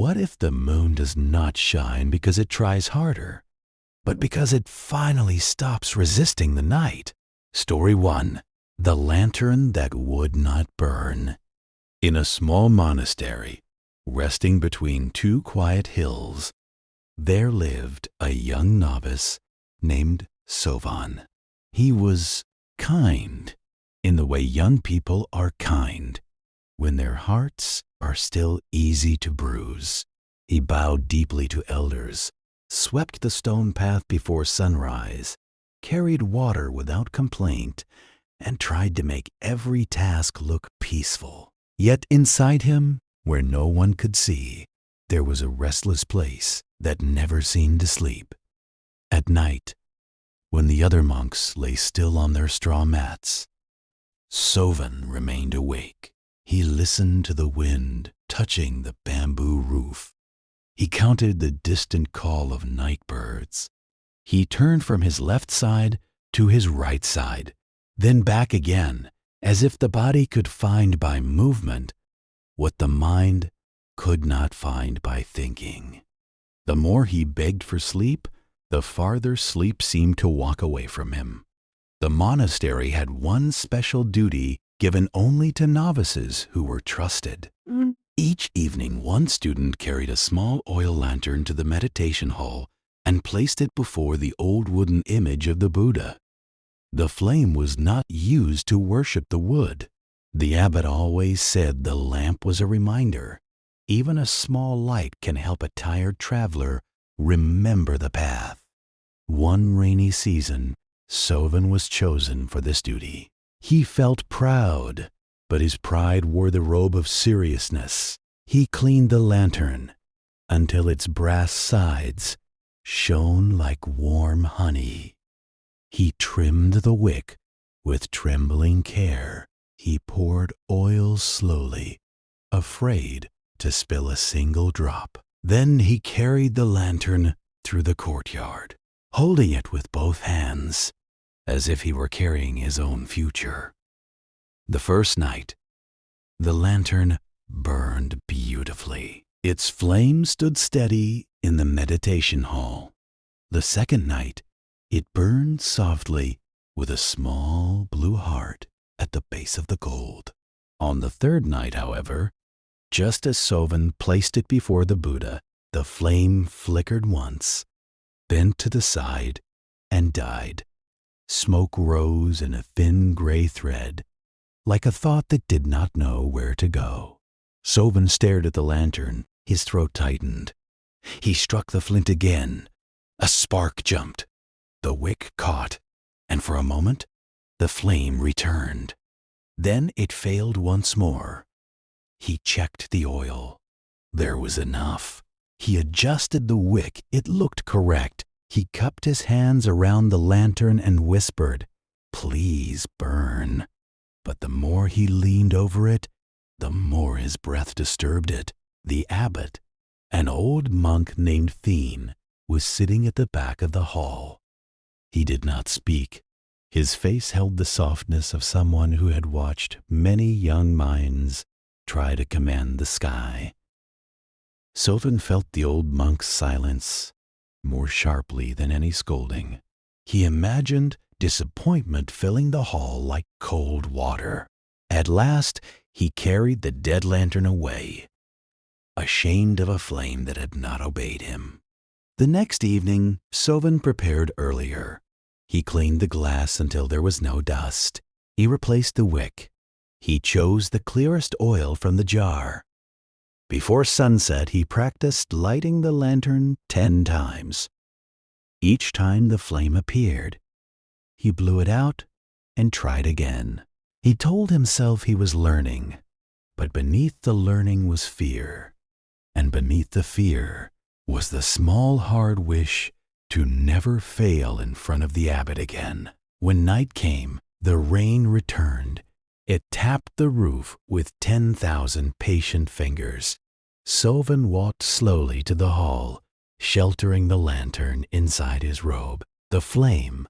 What if the moon does not shine because it tries harder, but because it finally stops resisting the night? Story 1. The Lantern That Would Not Burn. In a small monastery, resting between two quiet hills, there lived a young novice named Sovan. He was kind in the way young people are kind when their hearts are still easy to bruise. He bowed deeply to elders, swept the stone path before sunrise, carried water without complaint, and tried to make every task look peaceful. Yet inside him, where no one could see, there was a restless place that never seemed to sleep. At night, when the other monks lay still on their straw mats, Sovan remained awake. He listened to the wind touching the bamboo roof. He counted the distant call of night birds. He turned from his left side to his right side, then back again, as if the body could find by movement what the mind could not find by thinking. The more he begged for sleep, the farther sleep seemed to walk away from him. The monastery had one special duty given only to novices who were trusted. Each evening, one student carried a small oil lantern to the meditation hall and placed it before the old wooden image of the Buddha. The flame was not used to worship the wood. The abbot always said the lamp was a reminder. Even a small light can help a tired traveler remember the path. One rainy season, Sovan was chosen for this duty. He felt proud, but his pride wore the robe of seriousness. He cleaned the lantern until its brass sides shone like warm honey. He trimmed the wick with trembling care. He poured oil slowly, afraid to spill a single drop. Then he carried the lantern through the courtyard, holding it with both hands, as if he were carrying his own future. The first night, the lantern burned beautifully. Its flame stood steady in the meditation hall. The second night, it burned softly with a small blue heart at the base of the gold. On the third night, however, just as Sovan placed it before the Buddha, the flame flickered once, bent to the side, and died. Smoke rose in a thin gray thread, like a thought that did not know where to go. Sovan stared at the lantern. His throat tightened. He struck the flint again. A spark jumped. The wick caught, and for a moment, the flame returned. Then it failed once more. He checked the oil. There was enough. He adjusted the wick. It looked correct. He cupped his hands around the lantern and whispered, "Please burn." But the more he leaned over it, the more his breath disturbed it. The abbot, an old monk named Thien, was sitting at the back of the hall. He did not speak. His face held the softness of someone who had watched many young minds try to command the sky. Sovan felt the old monk's silence more sharply than any scolding. He imagined disappointment filling the hall like cold water. At last, he carried the dead lantern away, ashamed of a flame that had not obeyed him. The next evening, Sovan prepared earlier. He cleaned the glass until there was no dust. He replaced the wick. He chose the clearest oil from the jar. Before sunset, he practiced lighting the lantern 10 times. Each time the flame appeared, he blew it out and tried again. He told himself he was learning, but beneath the learning was fear, and beneath the fear was the small hard wish to never fail in front of the abbot again. When night came, the rain returned. It tapped the roof with 10,000 patient fingers. Sovan walked slowly to the hall, sheltering the lantern inside his robe. The flame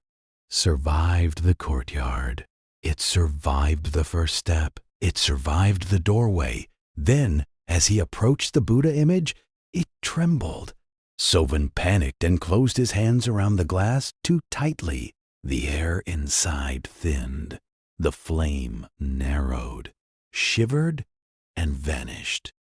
survived the courtyard. It survived the first step. It survived the doorway. Then, as he approached the Buddha image, It trembled. Sovan panicked and closed his hands around the glass too tightly. The air inside thinned. The flame narrowed, shivered, and vanished.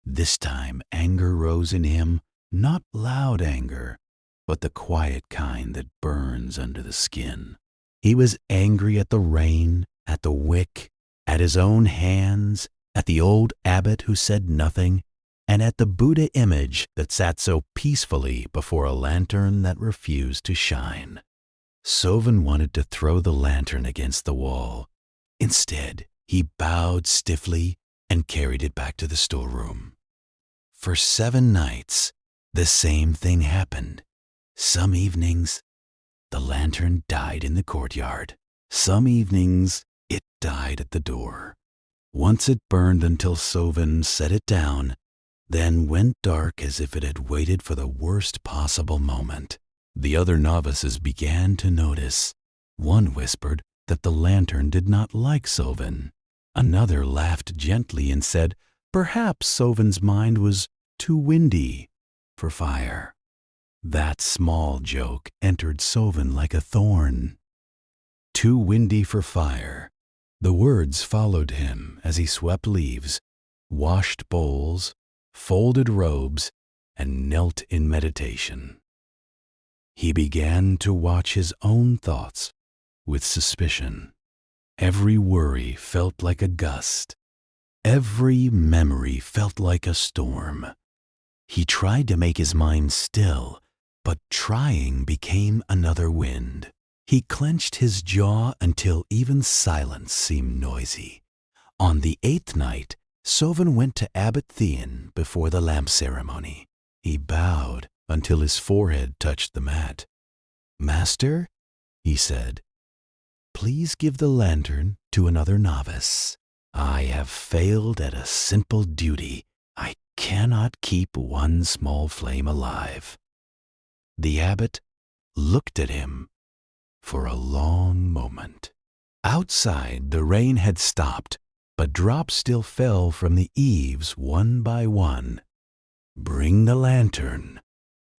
This time anger rose in him, not loud anger, but the quiet kind that burns under the skin. He was angry at the rain, at the wick, at his own hands, at the old abbot who said nothing, and at the Buddha image that sat so peacefully before a lantern that refused to shine. Sovan wanted to throw the lantern against the wall. Instead, he bowed stiffly and carried it back to the storeroom. For 7 nights, the same thing happened. Some evenings, the lantern died in the courtyard. Some evenings, it died at the door. Once it burned until Sovan set it down, then went dark as if it had waited for the worst possible moment. The other novices began to notice. One whispered that the lantern did not like Sovan. Another laughed gently and said perhaps Sovan's mind was too windy for fire. That small joke entered Sovan like a thorn. Too windy for fire. The words followed him as he swept leaves, washed bowls, folded robes, and knelt in meditation. He began to watch his own thoughts with suspicion. Every worry felt like a gust. Every memory felt like a storm. He tried to make his mind still, but trying became another wind. He clenched his jaw until even silence seemed noisy. On the 8th night, Sovan went to Abbot Theon before the lamp ceremony. He bowed until his forehead touched the mat. "Master," he said, "please give the lantern to another novice. I have failed at a simple duty. I cannot keep one small flame alive." The abbot looked at him for a long moment. Outside, the rain had stopped, but drops still fell from the eaves one by one. "Bring the lantern,"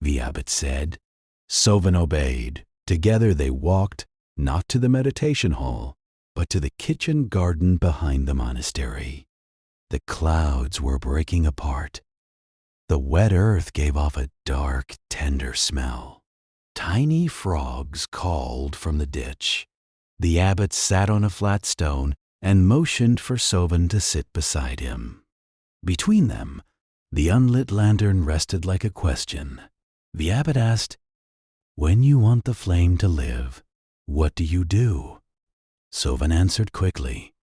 the abbot said. Sovan obeyed. Together they walked, not to the meditation hall, but to the kitchen garden behind the monastery. The clouds were breaking apart. The wet earth gave off a dark, tender smell. Tiny frogs called from the ditch. The abbot sat on a flat stone and motioned for Sovan to sit beside him. Between them, the unlit lantern rested like a question. The abbot asked, "When you want the flame to live, what do you do?" Sovan answered quickly,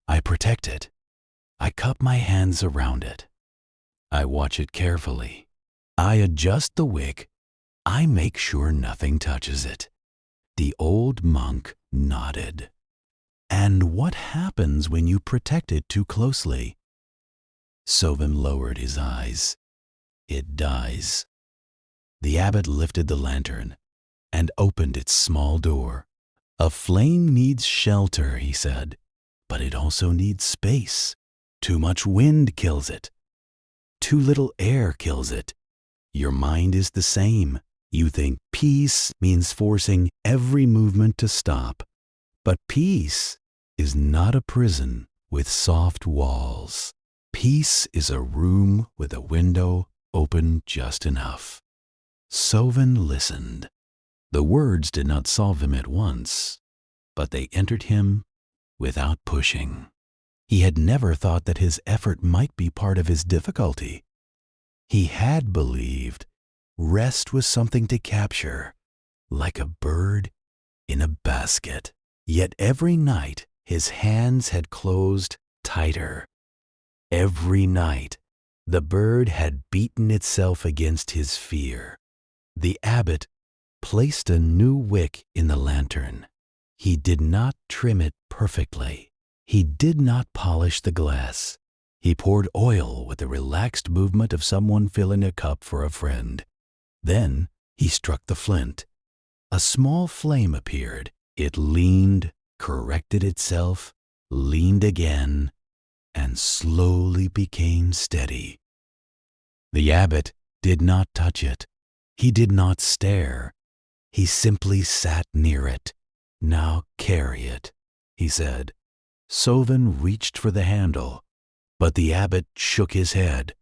"I protect it. I cup my hands around it. I watch it carefully. I adjust the wick. I make sure nothing touches it." The old monk nodded. "And what happens when you protect it too closely?" Sovan lowered his eyes. "It dies." The abbot lifted the lantern and opened its small door. "A flame needs shelter," he said, "but it also needs space. Too much wind kills it. Too little air kills it. Your mind is the same. You think peace means forcing every movement to stop. But peace is not a prison with soft walls. Peace is a room with a window open just enough." Sovan listened. The words did not solve him at once, but they entered him without pushing. He had never thought that his effort might be part of his difficulty. He had believed rest was something to capture, like a bird in a basket. Yet every night his hands had closed tighter. Every night the bird had beaten itself against his fear. The abbot placed a new wick in the lantern. He did not trim it perfectly. He did not polish the glass. He poured oil with the relaxed movement of someone filling a cup for a friend. Then he struck the flint. A small flame appeared. It leaned, corrected itself, leaned again, and slowly became steady. The abbot did not touch it. He did not stare. He simply sat near it. "Now carry it," he said. Sovin reached for the handle, but the abbot shook his head.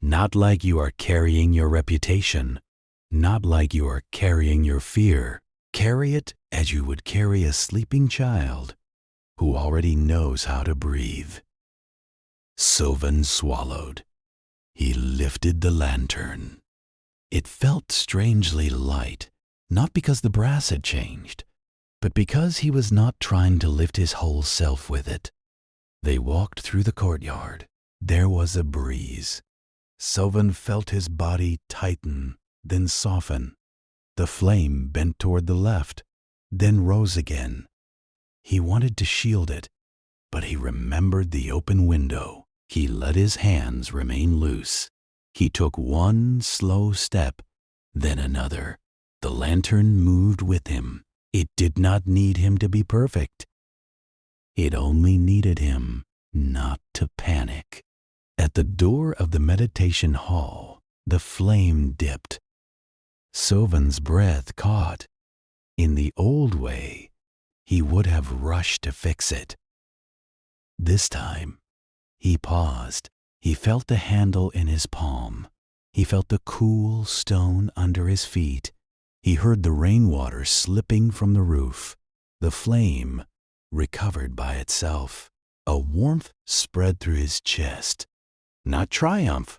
"Not like you are carrying your reputation. Not like you are carrying your fear. Carry it as you would carry a sleeping child who already knows how to breathe." Sovin swallowed. He lifted the lantern. It felt strangely light, not because the brass had changed, but because he was not trying to lift his whole self with it. They walked through the courtyard. There was a breeze. Sovin felt his body tighten, then soften. The flame bent toward the left, then rose again. He wanted to shield it, but he remembered the open window. He let his hands remain loose. He took one slow step, then another. The lantern moved with him. It did not need him to be perfect. It only needed him not to panic. At the door of the meditation hall, the flame dipped. Sovin's breath caught. In the old way, he would have rushed to fix it. This time, he paused. He felt the handle in his palm. He felt the cool stone under his feet. He heard the rainwater slipping from the roof. The flame recovered by itself. A warmth spread through his chest. Not triumph,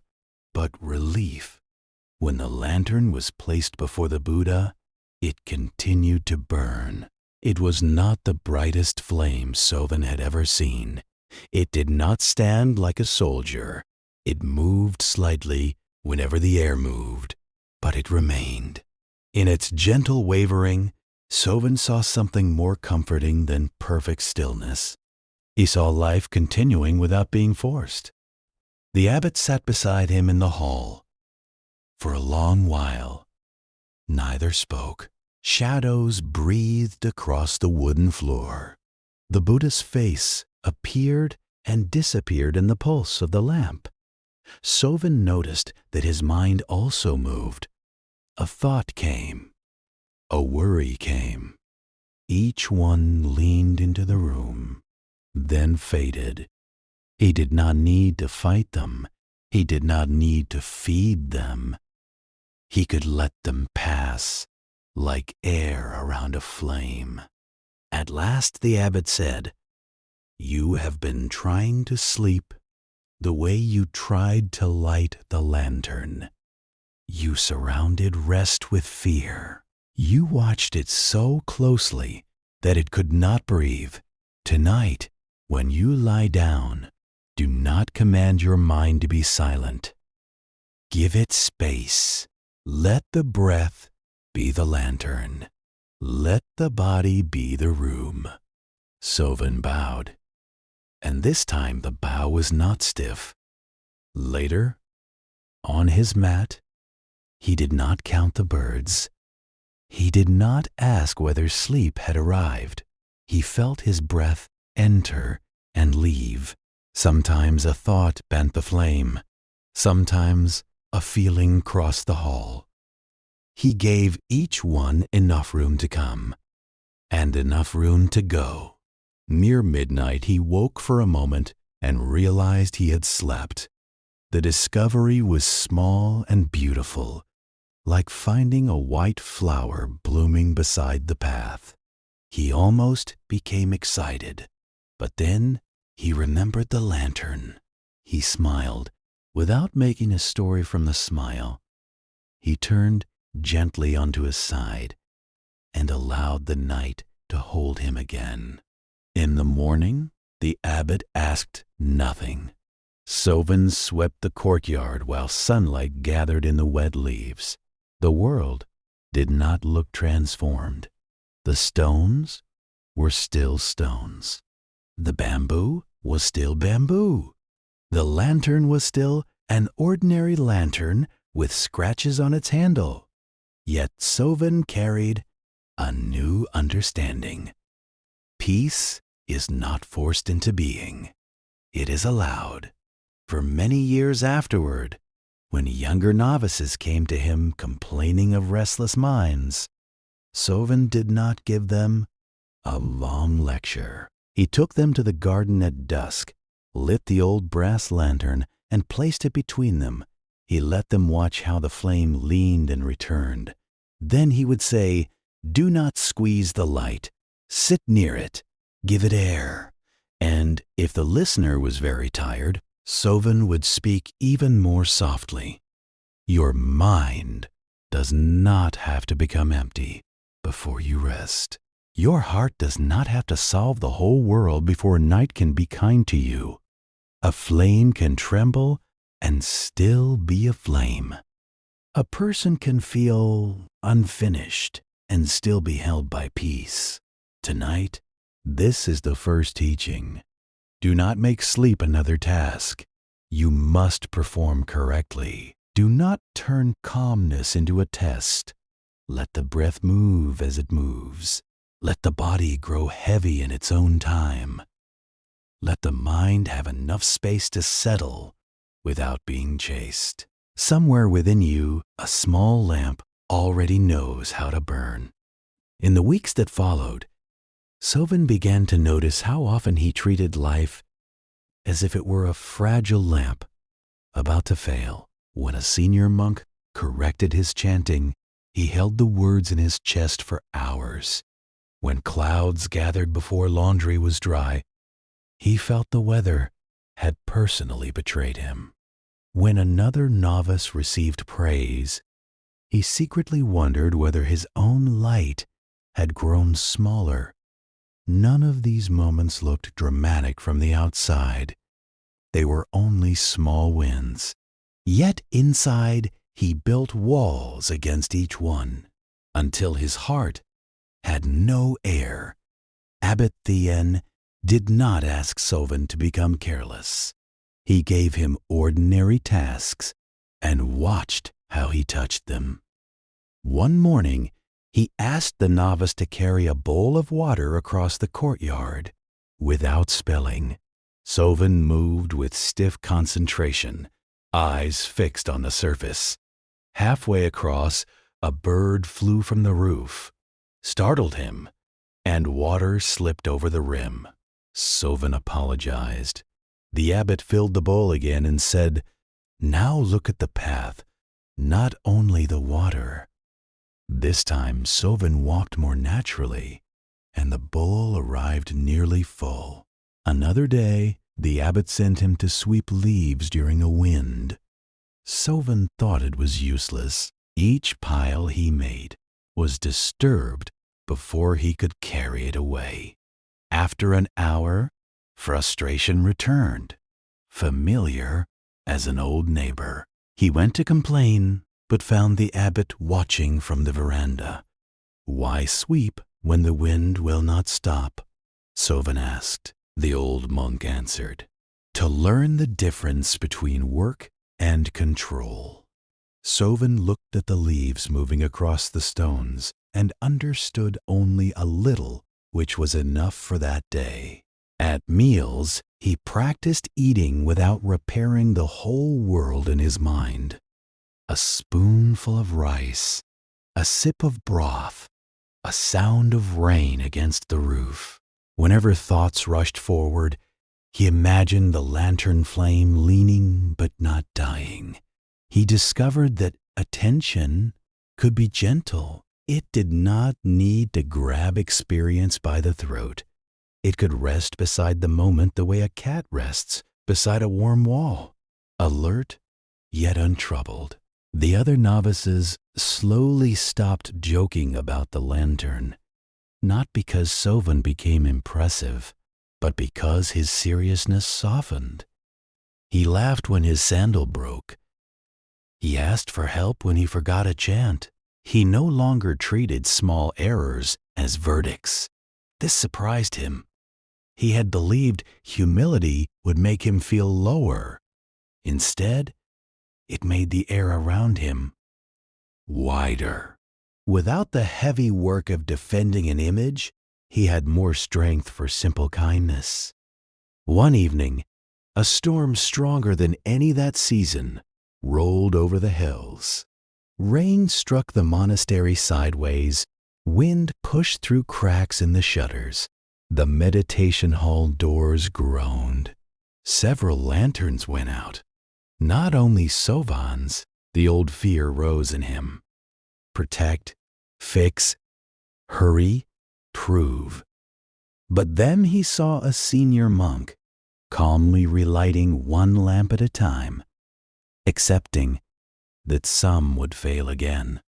but relief. When the lantern was placed before the Buddha, it continued to burn. It was not the brightest flame Sovin had ever seen. It did not stand like a soldier. It moved slightly whenever the air moved, but it remained. In its gentle wavering, Sovin saw something more comforting than perfect stillness. He saw life continuing without being forced. The abbot sat beside him in the hall. For a long while, neither spoke. Shadows breathed across the wooden floor. The Buddha's face appeared and disappeared in the pulse of the lamp. Sovin noticed that his mind also moved. A thought came. A worry came. Each one leaned into the room, then faded. He did not need to fight them. He did not need to feed them. He could let them pass, like air around a flame. At last the abbot said, "You have been trying to sleep the way you tried to light the lantern. You surrounded rest with fear. You watched it so closely that it could not breathe. Tonight, when you lie down, do not command your mind to be silent. Give it space. Let the breath be the lantern. Let the body be the room." Sovin bowed, and this time the bow was not stiff. Later, on his mat, he did not count the birds. He did not ask whether sleep had arrived. He felt his breath enter and leave. Sometimes a thought bent the flame. Sometimes a feeling crossed the hall. He gave each one enough room to come, and enough room to go. Near midnight he woke for a moment and realized he had slept. The discovery was small and beautiful, like finding a white flower blooming beside the path. He almost became excited, but then he remembered the lantern. He smiled, without making a story from the smile. He turned gently onto his side and allowed the night to hold him again. In the morning, the abbot asked nothing. Sovin swept the courtyard while sunlight gathered in the wet leaves. The world did not look transformed. The stones were still stones. The bamboo was still bamboo. The lantern was still an ordinary lantern with scratches on its handle. Yet Sovin carried a new understanding. Peace is not forced into being. It is allowed. For many years afterward, When younger novices came to him complaining of restless minds, Sovan did not give them a long lecture. He took them to the garden at dusk, lit the old brass lantern, and placed it between them. He let them watch how the flame leaned and returned. Then he would say, "Do not squeeze the light. Sit near it. Give it air." And if the listener was very tired, Sovan would speak even more softly. Your mind does not have to become empty before you rest. Your heart does not have to solve the whole world before night can be kind to you. A flame can tremble and still be a flame. A person can feel unfinished and still be held by peace. Tonight, this is the first teaching. Do not make sleep another task. You must perform correctly. Do not turn calmness into a test. Let the breath move as it moves. Let the body grow heavy in its own time. Let the mind have enough space to settle without being chased. Somewhere within you, a small lamp already knows how to burn. In the weeks that followed, Sovan began to notice how often he treated life as if it were a fragile lamp about to fail. When a senior monk corrected his chanting, he held the words in his chest for hours. When clouds gathered before laundry was dry, he felt the weather had personally betrayed him. When another novice received praise, he secretly wondered whether his own light had grown smaller. None of these moments looked dramatic from the outside. They were only small wins. Yet inside, he built walls against each one, until his heart had no air. Abbot Thien did not ask Sovan to become careless. He gave him ordinary tasks and watched how he touched them. One morning, he asked the novice to carry a bowl of water across the courtyard without spilling. Sovan moved with stiff concentration, eyes fixed on the surface. Halfway across, a bird flew from the roof, startled him, and water slipped over the rim. Sovan apologized. The abbot filled the bowl again and said, "Now look at the path, not only the water." This time Sovan walked more naturally, and the bowl arrived nearly full. Another day, the abbot sent him to sweep leaves during a wind. Sovan thought it was useless. Each pile he made was disturbed before he could carry it away. After an hour, frustration returned, familiar as an old neighbor. He went to complain, but found the abbot watching from the veranda. "Why sweep when the wind will not stop?" Sovan asked. The old monk answered, "To learn the difference between work and control." Sovan looked at the leaves moving across the stones and understood only a little, which was enough for that day. At meals, he practiced eating without repairing the whole world in his mind. A spoonful of rice, a sip of broth, a sound of rain against the roof. Whenever thoughts rushed forward, he imagined the lantern flame leaning but not dying. He discovered that attention could be gentle. It did not need to grab experience by the throat. It could rest beside the moment the way a cat rests beside a warm wall, alert yet untroubled. The other novices slowly stopped joking about the lantern, not because Sovan became impressive, but because his seriousness softened. He laughed when his sandal broke. He asked for help when he forgot a chant. He no longer treated small errors as verdicts. This surprised him. He had believed humility would make him feel lower. Instead, it made the air around him wider. Without the heavy work of defending an image, he had more strength for simple kindness. One evening, a storm stronger than any that season rolled over the hills. Rain struck the monastery sideways. Wind pushed through cracks in the shutters. The meditation hall doors groaned. Several lanterns went out. Not only Sovan's, the old fear rose in him. Protect, fix, hurry, prove. But then he saw a senior monk, calmly relighting one lamp at a time, accepting that some would fail again.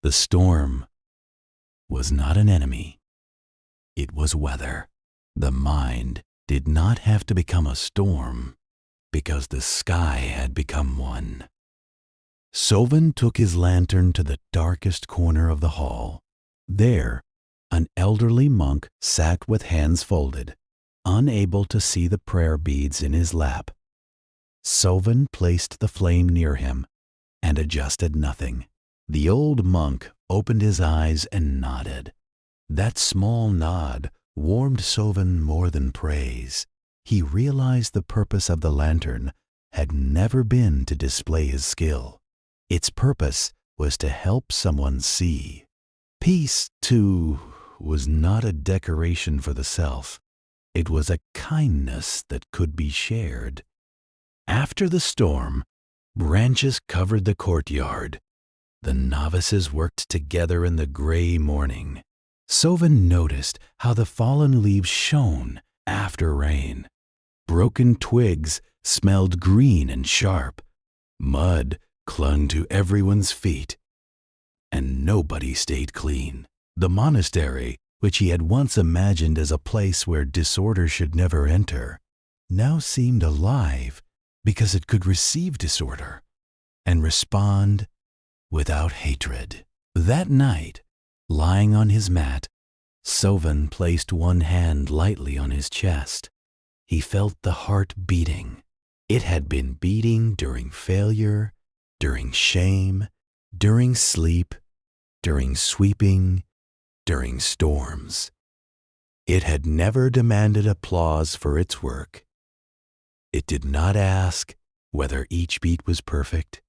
The storm was not an enemy. It was weather. The mind did not have to become a storm because the sky had become one. Sovan took his lantern to the darkest corner of the hall. There, an elderly monk sat with hands folded, unable to see the prayer beads in his lap. Sovan placed the flame near him and adjusted nothing. The old monk opened his eyes and nodded. That small nod warmed Sovan more than praise. He realized the purpose of the lantern had never been to display his skill. Its purpose was to help someone see. Peace, too, was not a decoration for the self. It was a kindness that could be shared. After the storm, branches covered the courtyard. The novices worked together in the gray morning. Sovan noticed how the fallen leaves shone after rain. Broken twigs smelled green and sharp. Mud clung to everyone's feet, and nobody stayed clean. The monastery, which he had once imagined as a place where disorder should never enter, now seemed alive because it could receive disorder and respond without hatred. That night, lying on his mat, Sovan placed one hand lightly on his chest. He felt the heart beating. It had been beating during failure, during shame, during sleep, during sweeping, during storms. It had never demanded applause for its work. It did not ask whether each beat was perfect.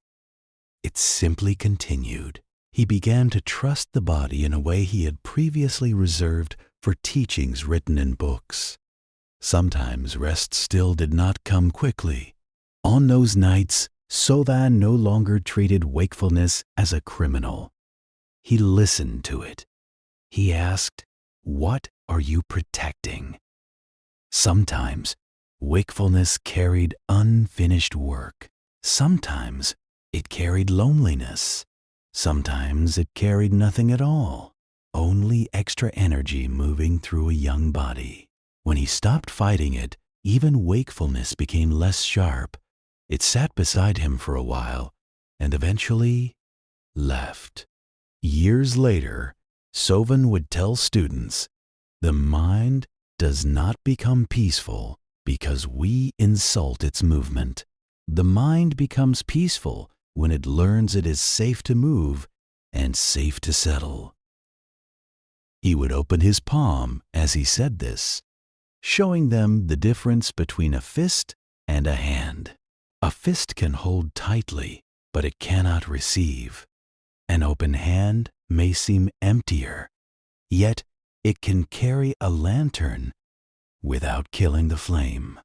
It simply continued. He began to trust the body in a way he had previously reserved for teachings written in books. Sometimes rest still did not come quickly. On those nights, Sovan no longer treated wakefulness as a criminal. He listened to it. He asked, "What are you protecting?" Sometimes wakefulness carried unfinished work. Sometimes it carried loneliness. Sometimes it carried nothing at all, only extra energy moving through a young body. When he stopped fighting it, even wakefulness became less sharp. It sat beside him for a while and eventually left. Years later, Sovan would tell students, "The mind does not become peaceful because we insult its movement. The mind becomes peaceful when it learns it is safe to move and safe to settle." He would open his palm as he said this, showing them the difference between a fist and a hand. A fist can hold tightly, but it cannot receive. An open hand may seem emptier, yet it can carry a lantern without killing the flame.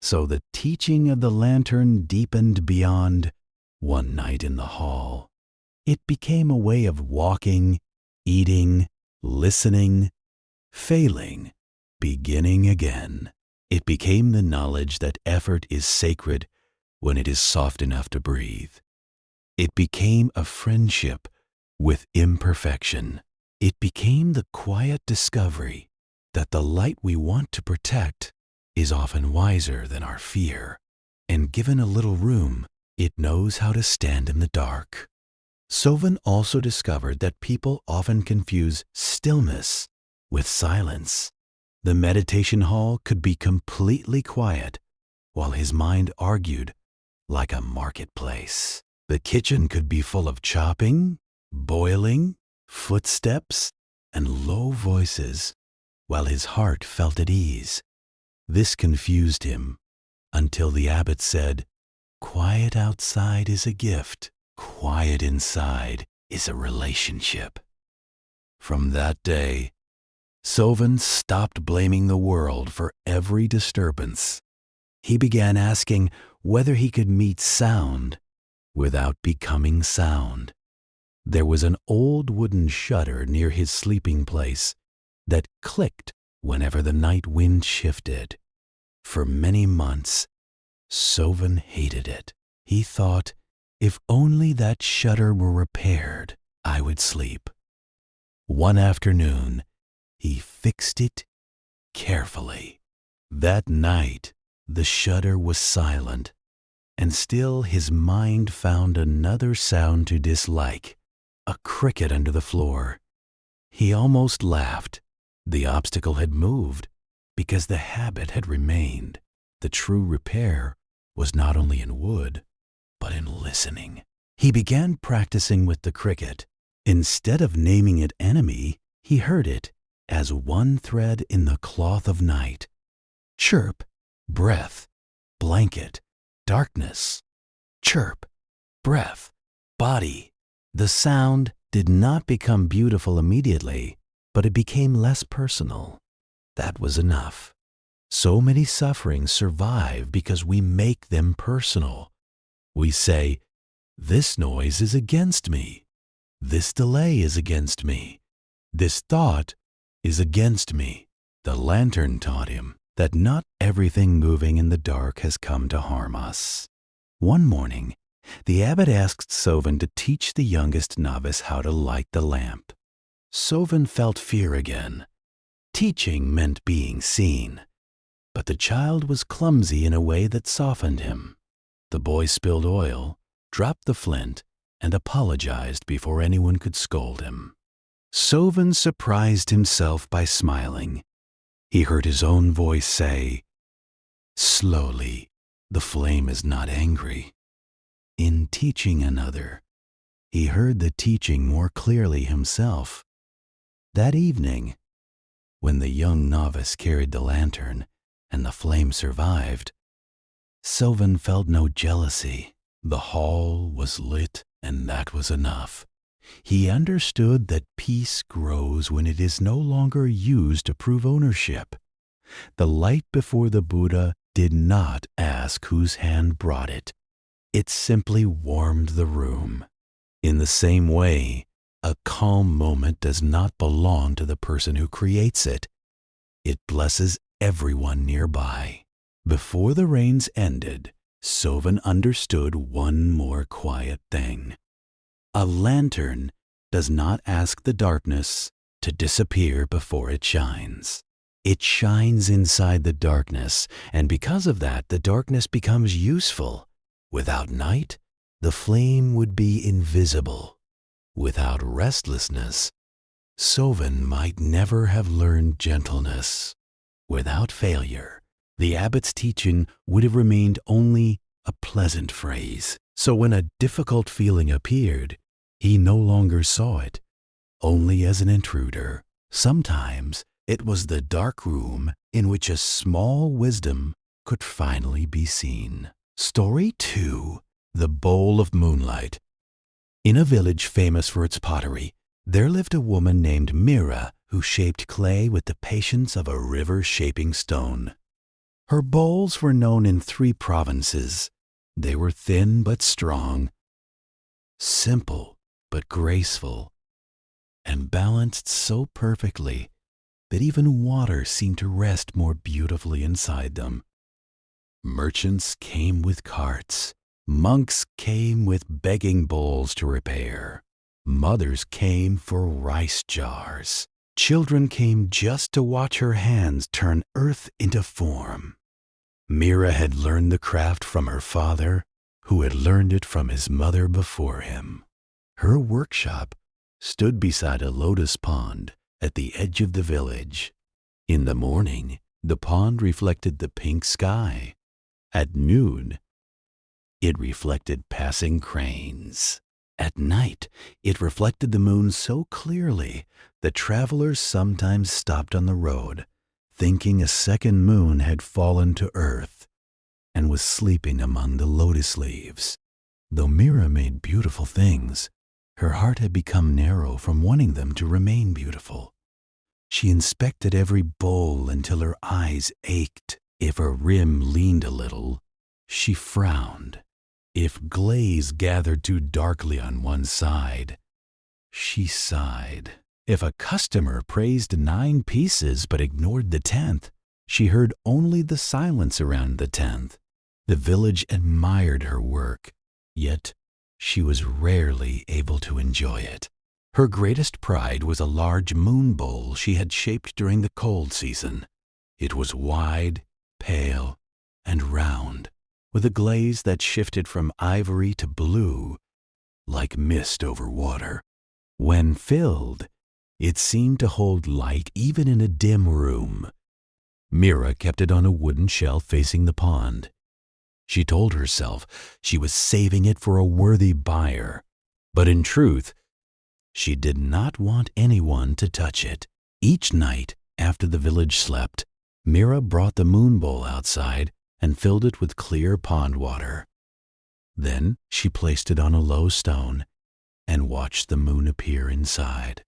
So the teaching of the lantern deepened beyond one night in the hall. It became a way of walking, eating, listening, failing, beginning again. It became the knowledge that effort is sacred when it is soft enough to breathe. It became a friendship with imperfection. It became the quiet discovery that the light we want to protect is often wiser than our fear, and given a little room, it knows how to stand in the dark. Sovan also discovered that people often confuse stillness with silence. The meditation hall could be completely quiet while his mind argued like a marketplace. The kitchen could be full of chopping, boiling, footsteps, and low voices, while his heart felt at ease. This confused him until the abbot said, Quiet outside is a gift. Quiet inside is a relationship. From that day, Sovan stopped blaming the world for every disturbance. He began asking whether he could meet sound without becoming sound. There was an old wooden shutter near his sleeping place that clicked whenever the night wind shifted. For many months, Sovan hated it. He thought, if only that shutter were repaired, I would sleep. One afternoon, he fixed it carefully. That night, the shutter was silent, and still his mind found another sound to dislike, a cricket under the floor. He almost laughed. The obstacle had moved because the habit had remained. The true repair was not only in wood, but in listening. He began practicing with the cricket. Instead of naming it enemy, he heard it as one thread in the cloth of night. Chirp, breath, blanket, darkness. Chirp, breath, body. The sound did not become beautiful immediately, but it became less personal. That was enough. So many sufferings survive because we make them personal. We say, this noise is against me. This delay is against me. This thought is against me. The lantern taught him that not everything moving in the dark has come to harm us. One morning, the abbot asked Sovan to teach the youngest novice how to light the lamp. Sovan felt fear again. Teaching meant being seen. But the child was clumsy in a way that softened him. The boy spilled oil, dropped the flint, and apologized before anyone could scold him. Sovan surprised himself by smiling. He heard his own voice say, "Slowly, the flame is not angry." In teaching another, he heard the teaching more clearly himself. That evening, when the young novice carried the lantern and the flame survived, Sovan felt no jealousy. The hall was lit, and that was enough. He understood that peace grows when it is no longer used to prove ownership. The light before the Buddha did not ask whose hand brought it. It simply warmed the room. In the same way, a calm moment does not belong to the person who creates it. It blesses everyone nearby. Before the rains ended, Sovan understood one more quiet thing. A lantern does not ask the darkness to disappear before it shines. It shines inside the darkness, and because of that, the darkness becomes useful. Without night, the flame would be invisible. Without restlessness, Sovan might never have learned gentleness. Without failure, the abbot's teaching would have remained only a pleasant phrase. So when a difficult feeling appeared, he no longer saw it, only as an intruder. Sometimes it was the dark room in which a small wisdom could finally be seen. Story 2. The Bowl of Moonlight. In a village famous for its pottery, there lived a woman named Mira who shaped clay with the patience of a river shaping stone. Her bowls were known in 3 provinces. They were thin but strong, simple but graceful, and balanced so perfectly that even water seemed to rest more beautifully inside them. Merchants came with carts. Monks came with begging bowls to repair. Mothers came for rice jars. Children came just to watch her hands turn earth into form. Mira had learned the craft from her father, who had learned it from his mother before him. Her workshop stood beside a lotus pond at the edge of the village. In the morning, the pond reflected the pink sky. At noon, it reflected passing cranes. At night, it reflected the moon so clearly that travelers sometimes stopped on the road, thinking a second moon had fallen to earth. and was sleeping among the lotus leaves. Though Mira made beautiful things, her heart had become narrow from wanting them to remain beautiful. She inspected every bowl until her eyes ached. If a rim leaned a little, she frowned. If glaze gathered too darkly on one side, she sighed. If a customer praised 9 pieces but ignored the 10th, she heard only the silence around the 10th. The village admired her work, yet she was rarely able to enjoy it. Her greatest pride was a large moon bowl she had shaped during the cold season. It was wide, pale, and round, with a glaze that shifted from ivory to blue, like mist over water. When filled, it seemed to hold light even in a dim room. Mira kept it on a wooden shelf facing the pond. She told herself she was saving it for a worthy buyer, but in truth, she did not want anyone to touch it. Each night, after the village slept, Mira brought the moon bowl outside and filled it with clear pond water. Then she placed it on a low stone and watched the moon appear inside.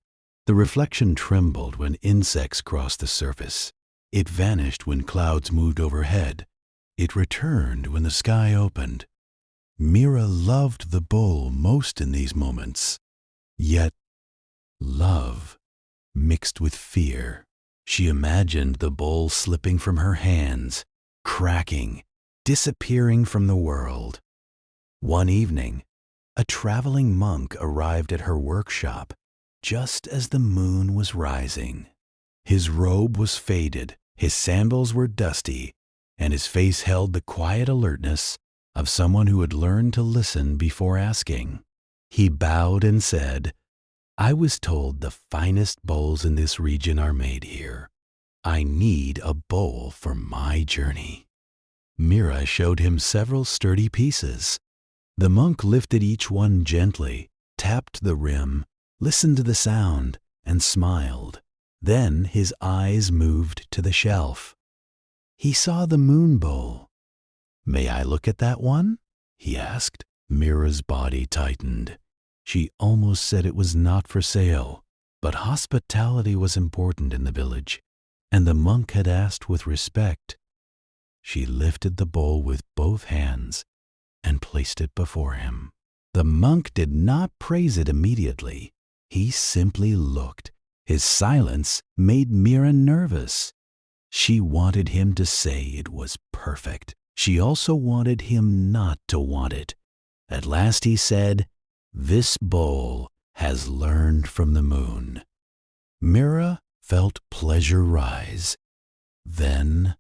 The reflection trembled when insects crossed the surface. It vanished when clouds moved overhead. It returned when the sky opened. Mira loved the bowl most in these moments. Yet, love mixed with fear. She imagined the bowl slipping from her hands, cracking, disappearing from the world. One evening, a traveling monk arrived at her workshop just as the moon was rising. His robe was faded, his sandals were dusty, and his face held the quiet alertness of someone who had learned to listen before asking. He bowed and said, "I was told the finest bowls in this region are made here. I need a bowl for my journey." Mira showed him several sturdy pieces. The monk lifted each one gently, tapped the rim, listened to the sound, and smiled. Then his eyes moved to the shelf. He saw the moon bowl. "May I look at that one?" he asked. Mira's body tightened. She almost said it was not for sale, but hospitality was important in the village, and the monk had asked with respect. She lifted the bowl with both hands and placed it before him. The monk did not praise it immediately. He simply looked. His silence made Mira nervous. She wanted him to say it was perfect. She also wanted him not to want it. At last he said, "This bowl has learned from the moon." Mira felt pleasure rise. Then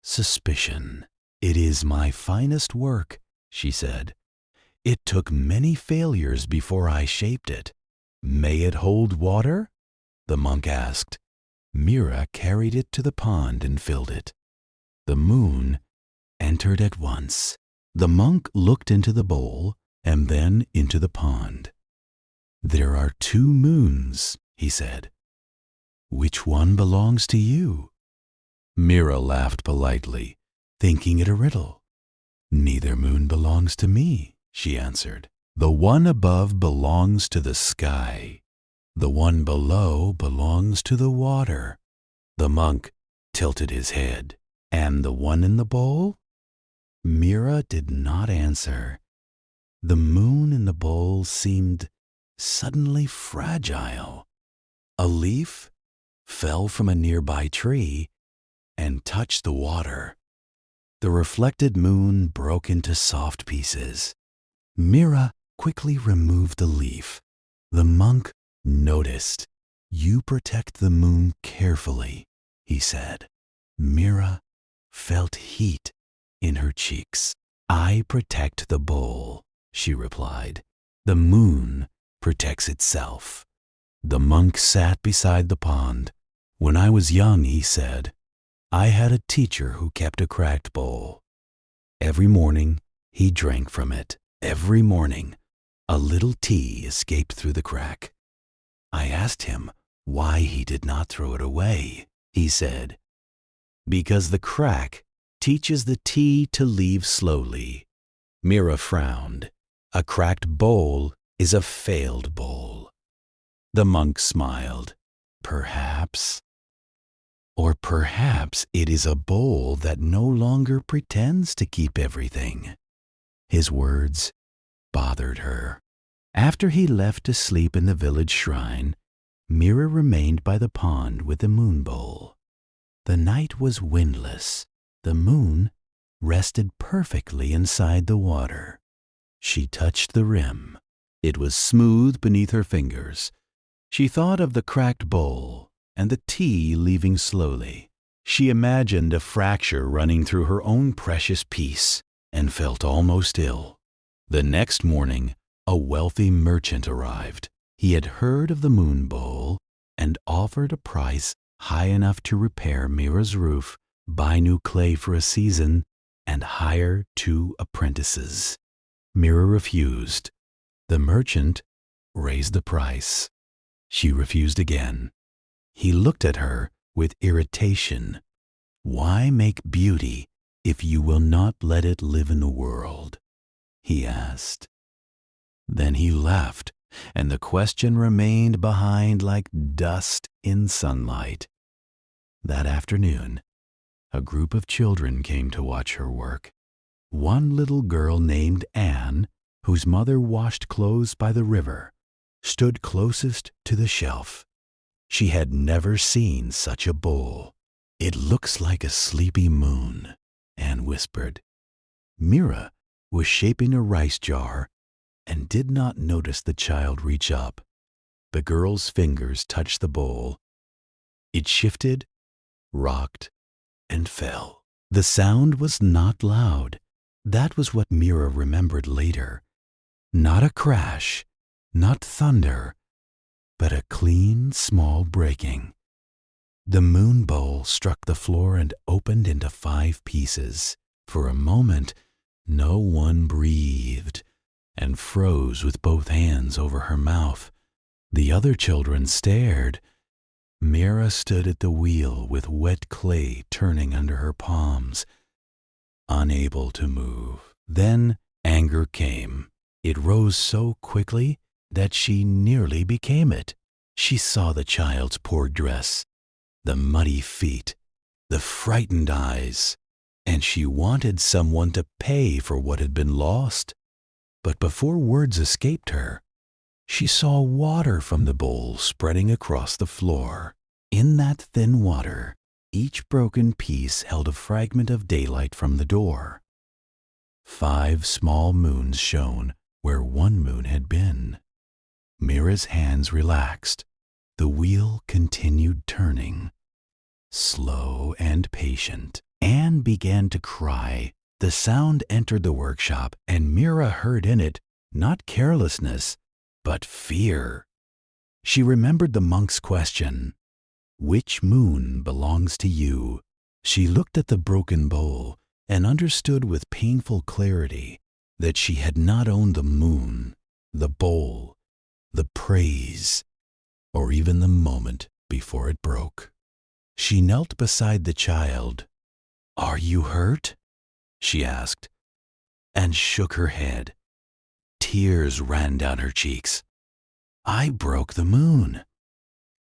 suspicion. "It is my finest work," she said. "It took many failures before I shaped it." "May it hold water?" the monk asked. Mira carried it to the pond and filled it. The moon entered at once. The monk looked into the bowl and then into the pond. "There are 2 moons," he said. "Which one belongs to you?" Mira laughed politely, thinking it a riddle. "Neither moon belongs to me," she answered. "The one above belongs to the sky. The one below belongs to the water." The monk tilted his head. "And the one in the bowl?" Mira did not answer. The moon in the bowl seemed suddenly fragile. A leaf fell from a nearby tree and touched the water. The reflected moon broke into soft pieces. Mira quickly removed the leaf. The monk noticed. "You protect the moon carefully," he said. Mira felt heat in her cheeks. "I protect the bowl," she replied. "The moon protects itself." The monk sat beside the pond. "When I was young," he said, "I had a teacher who kept a cracked bowl. Every morning he drank from it. Every morning a little tea escaped through the crack. I asked him why he did not throw it away. He said, 'Because the crack teaches the tea to leave slowly. Mira frowned. A cracked bowl is a failed bowl. The monk smiled. Perhaps. Or perhaps it is a bowl that no longer pretends to keep everything. His words bothered her. After he left to sleep in the village shrine, Mira remained by the pond with the moon bowl. The night was windless. The moon rested perfectly inside the water. She touched the rim. It was smooth beneath her fingers. She thought of the cracked bowl and the tea leaving slowly. She imagined a fracture running through her own precious piece and felt almost ill. The next morning, a wealthy merchant arrived. He had heard of the moon bowl and offered a price high enough to repair Mira's roof, buy new clay for a season, and hire 2 apprentices. Mira refused. The merchant raised the price. She refused again. He looked at her with irritation. "Why make beauty if you will not let it live in the world?" he asked. Then he left, and the question remained behind like dust in sunlight. That afternoon, a group of children came to watch her work. One little girl named Anne, whose mother washed clothes by the river, stood closest to the shelf. She had never seen such a bowl. "It looks like a sleepy moon," Anne whispered. Mira was shaping a rice jar and did not notice the child reach up. The girl's fingers touched the bowl. It shifted, rocked, and fell. The sound was not loud. That was what Mira remembered later. Not a crash, not thunder, but a clean, small breaking. The moon bowl struck the floor and opened into 5 pieces. For a moment, no one breathed and froze with both hands over her mouth. The other children stared. Mira stood at the wheel with wet clay turning under her palms, unable to move. Then anger came. It rose so quickly that she nearly became it. She saw the child's poor dress, the muddy feet, the frightened eyes, and she wanted someone to pay for what had been lost. But before words escaped her, she saw water from the bowl spreading across the floor. In that thin water, each broken piece held a fragment of daylight from the door. 5 small moons shone where one moon had been. Mira's hands relaxed. The wheel continued turning, slow and patient. Anne began to cry. The sound entered the workshop, and Mira heard in it not carelessness, but fear. She remembered the monk's question, "Which moon belongs to you?" She looked at the broken bowl and understood with painful clarity that she had not owned the moon, the bowl, the praise, or even the moment before it broke. She knelt beside the child. "Are you hurt?" she asked, and shook her head. Tears ran down her cheeks. "I broke the moon,"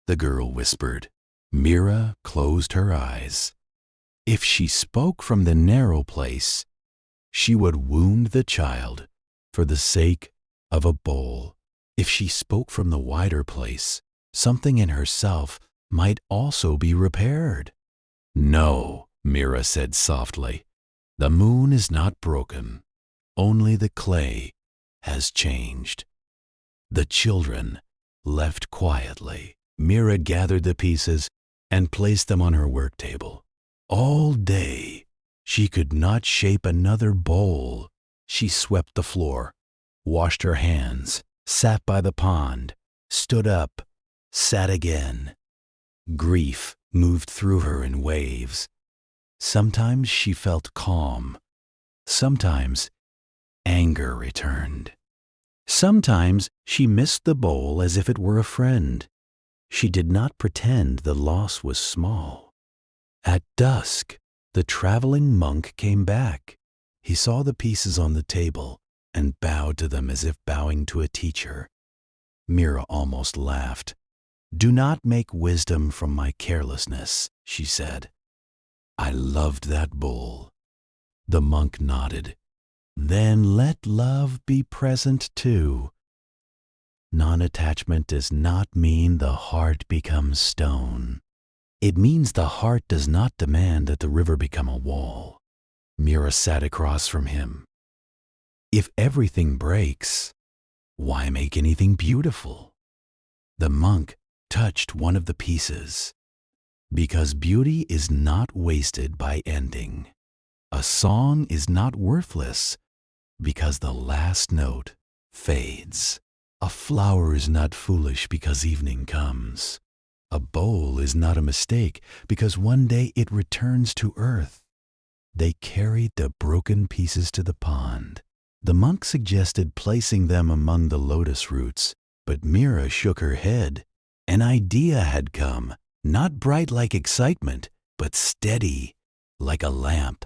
the girl whispered. Mira closed her eyes. If she spoke from the narrow place, she would wound the child for the sake of a bowl. If she spoke from the wider place, something in herself might also be repaired. "No," Mira said softly. "The moon is not broken. Only the clay has changed." The children left quietly. Mira gathered the pieces and placed them on her work table. All day, she could not shape another bowl. She swept the floor, washed her hands, sat by the pond, stood up, sat again. Grief moved through her in waves. Sometimes she felt calm. Sometimes anger returned. Sometimes she missed the bowl as if it were a friend. She did not pretend the loss was small. At dusk, The traveling monk came back. He saw the pieces on the table and bowed to them as if bowing to a teacher. Mira almost laughed. "Do not make wisdom from my carelessness," she said. "I loved that bowl." The monk nodded. "Then let love be present too." Non-attachment does not mean the heart becomes stone. It means the heart does not demand that the river become a wall. Mira sat across from him. If everything breaks, why make anything beautiful? The monk touched one of the pieces. Because beauty is not wasted by ending. A song is not worthless because the last note fades. A flower is not foolish because evening comes. A bowl is not a mistake because one day it returns to earth. They carried the broken pieces to the pond. The monk suggested placing them among the lotus roots, but Mira shook her head. An idea had come, not bright like excitement, but steady, like a lamp.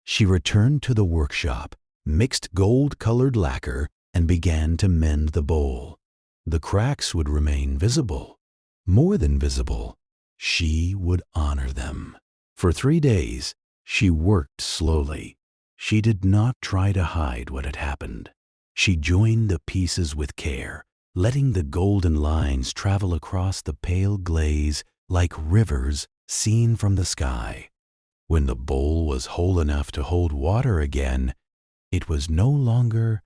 She returned to the workshop, mixed gold-colored lacquer, and began to mend the bowl. The cracks would remain visible. More than visible, she would honor them. For 3 days, she worked slowly. She did not try to hide what had happened. She joined the pieces with care, letting the golden lines travel across the pale glaze like rivers seen from the sky. When the bowl was whole enough to hold water again, it was no longer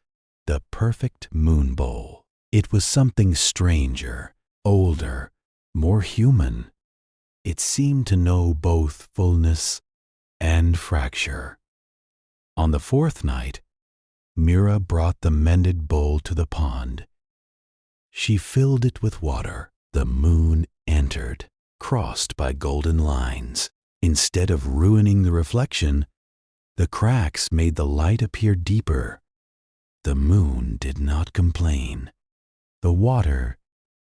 the perfect moon bowl. It was something stranger, older, more human. It seemed to know both fullness and fracture. On the 4th night, Mira brought the mended bowl to the pond. She filled it with water. The moon entered, crossed by golden lines. Instead of ruining the reflection, the cracks made the light appear deeper. The moon did not complain. The water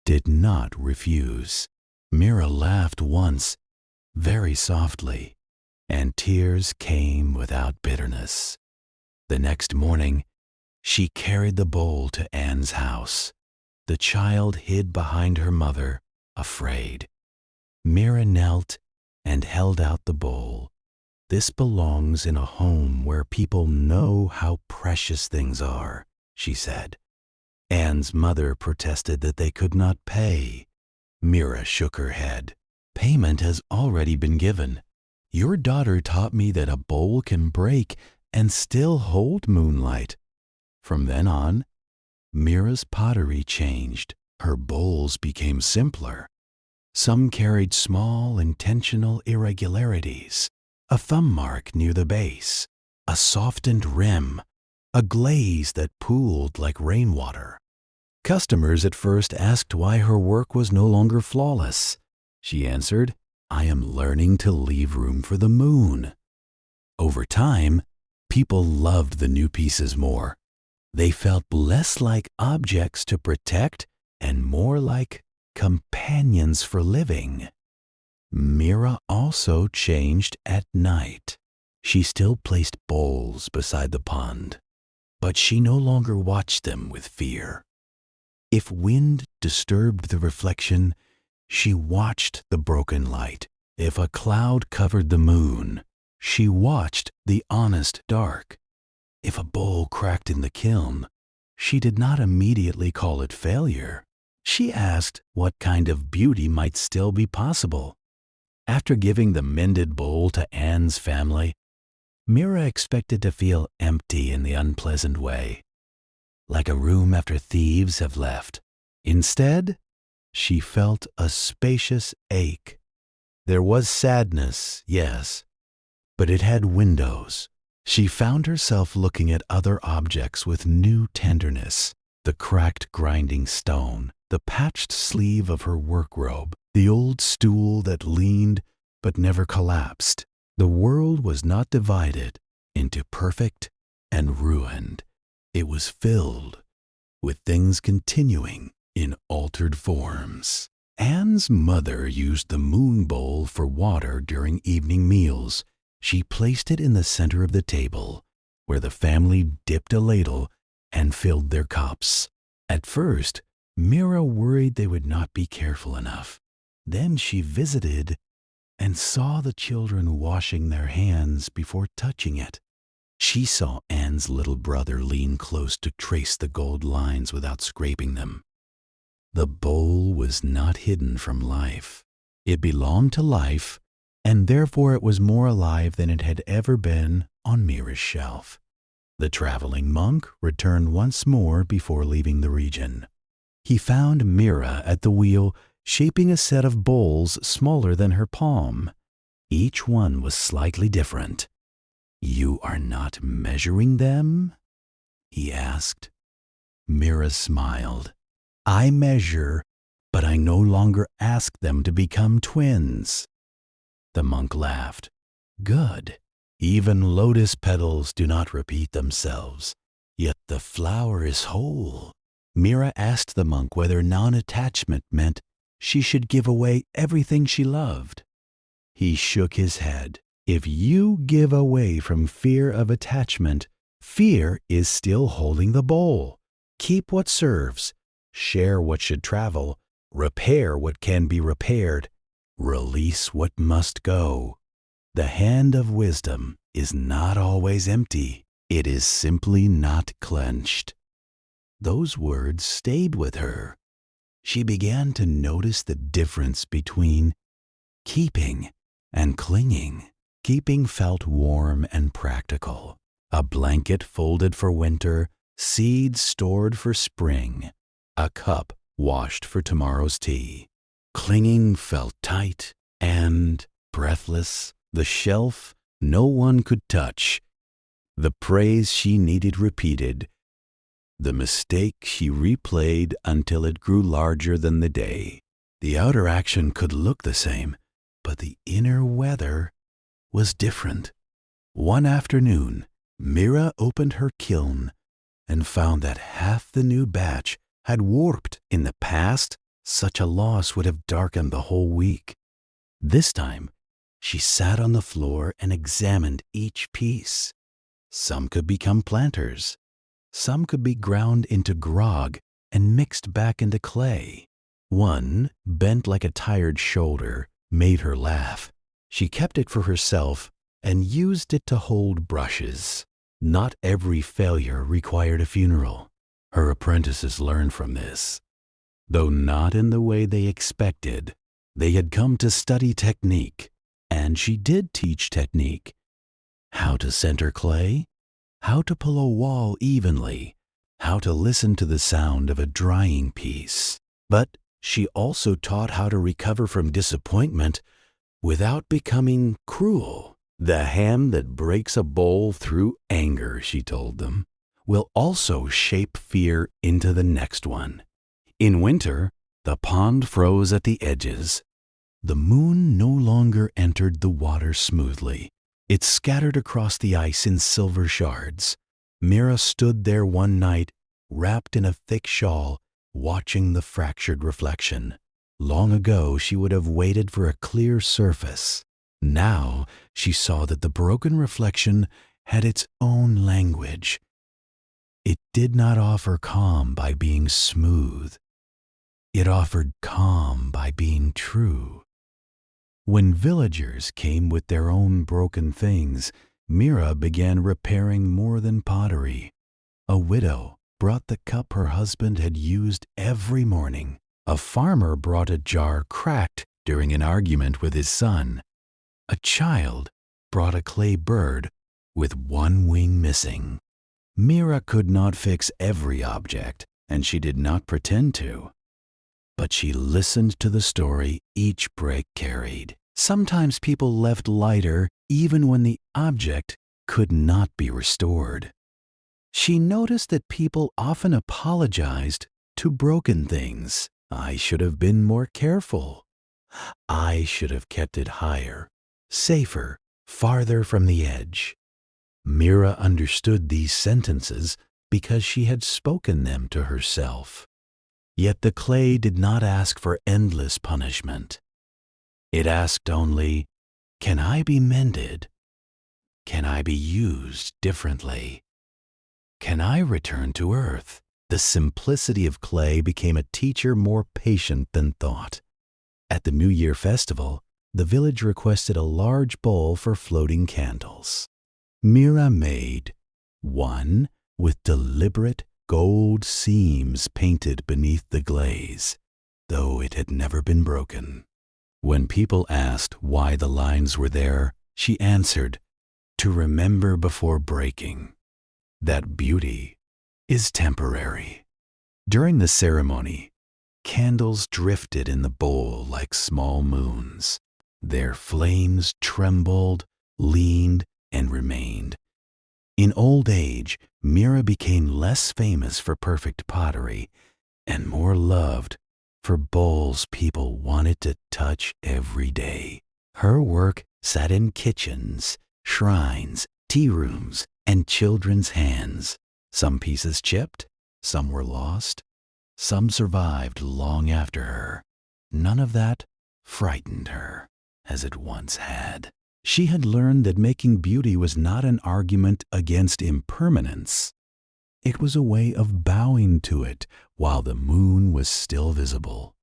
did not refuse. Mira laughed once, very softly, and tears came without bitterness. The next morning, she carried the bowl to Anne's house. The child hid behind her mother, afraid. Mira knelt and held out the bowl. "This belongs in a home where people know how precious things are," she said. Anne's mother protested that they could not pay. Mira shook her head. "Payment has already been given. Your daughter taught me that a bowl can break and still hold moonlight." From then on, Mira's pottery changed. Her bowls became simpler. Some carried small, intentional irregularities, a thumb mark near the base, a softened rim, a glaze that pooled like rainwater. Customers at first asked why her work was no longer flawless. She answered, "I am learning to leave room for the moon." Over time, people loved the new pieces more. They felt less like objects to protect and more like companions for living. Mira also changed at night. She still placed bowls beside the pond, but she no longer watched them with fear. If wind disturbed the reflection, she watched the broken light. If a cloud covered the moon, she watched the honest dark. If a bowl cracked in the kiln, she did not immediately call it failure. She asked what kind of beauty might still be possible. After giving the mended bowl to Anne's family, Mira expected to feel empty in the unpleasant way, like a room after thieves have left. Instead, she felt a spacious ache. There was sadness, yes, but it had windows. She found herself looking at other objects with new tenderness. The cracked grinding stone, the patched sleeve of her work robe, the old stool that leaned but never collapsed. The world was not divided into perfect and ruined. It was filled with things continuing in altered forms. Anne's mother used the moon bowl for water during evening meals. She placed it in the center of the table, where the family dipped a ladle and filled their cups. At first, Mira worried they would not be careful enough. Then she visited and saw the children washing their hands before touching it. She saw Anne's little brother lean close to trace the gold lines without scraping them. The bowl was not hidden from life. It belonged to life, and therefore it was more alive than it had ever been on Mira's shelf. The traveling monk returned once more before leaving the region. He found Mira at the wheel, shaping a set of bowls smaller than her palm. Each one was slightly different. "You are not measuring them?" he asked. Mira smiled. "I measure, but I no longer ask them to become twins." The monk laughed. "Good. Even lotus petals do not repeat themselves, yet the flower is whole." Mira asked the monk whether non-attachment meant she should give away everything she loved. He shook his head. "If you give away from fear of attachment, fear is still holding the bowl. Keep what serves, share what should travel, repair what can be repaired, release what must go. The hand of wisdom is not always empty. It is simply not clenched." Those words stayed with her. She began to notice the difference between keeping and clinging. Keeping felt warm and practical. A blanket folded for winter, seeds stored for spring, a cup washed for tomorrow's tea. Clinging felt tight and breathless, the shelf no one could touch, the praise she needed repeated, the mistake she replayed until it grew larger than the day. The outer action could look the same, but the inner weather was different. One afternoon, Mira opened her kiln and found that half the new batch had warped. In the past, such a loss would have darkened the whole week. This time, she sat on the floor and examined each piece. Some could become planters. Some could be ground into grog and mixed back into clay. One, bent like a tired shoulder, made her laugh. She kept it for herself and used it to hold brushes. Not every failure required a funeral. Her apprentices learned from this. Though not in the way they expected, they had come to study technique, and she did teach technique. How to center clay, how to pull a wall evenly, how to listen to the sound of a drying piece. But she also taught how to recover from disappointment without becoming cruel. The hand that breaks a bowl through anger, she told them, will also shape fear into the next one. In winter, the pond froze at the edges. The moon no longer entered the water smoothly. It scattered across the ice in silver shards. Mira stood there one night, wrapped in a thick shawl, watching the fractured reflection. Long ago, she would have waited for a clear surface. Now, she saw that the broken reflection had its own language. It did not offer calm by being smooth. It offered calm by being true. When villagers came with their own broken things, Mira began repairing more than pottery. A widow brought the cup her husband had used every morning. A farmer brought a jar cracked during an argument with his son. A child brought a clay bird with one wing missing. Mira could not fix every object, and she did not pretend to. But she listened to the story each break carried. Sometimes people left lighter even when the object could not be restored. She noticed that people often apologized to broken things. "I should have been more careful. I should have kept it higher, safer, farther from the edge." Mira understood these sentences because she had spoken them to herself. Yet the clay did not ask for endless punishment. It asked only, "Can I be mended?" Can I be used differently? Can I return to earth? The simplicity of clay became a teacher more patient than thought. At the New Year festival, the village requested a large bowl for floating candles. Mira made one with deliberate gold seams painted beneath the glaze, though it had never been broken. When people asked why the lines were there, she answered, "To remember before breaking that beauty is temporary." During the ceremony, candles drifted in the bowl like small moons. Their flames trembled, leaned, and remained. In old age, Mira became less famous for perfect pottery and more loved for bowls people wanted to touch every day. Her work sat in kitchens, shrines, tea rooms, and children's hands. Some pieces chipped, some were lost, some survived long after her. None of that frightened her, as it once had. She had learned that making beauty was not an argument against impermanence. It was a way of bowing to it while the moon was still visible.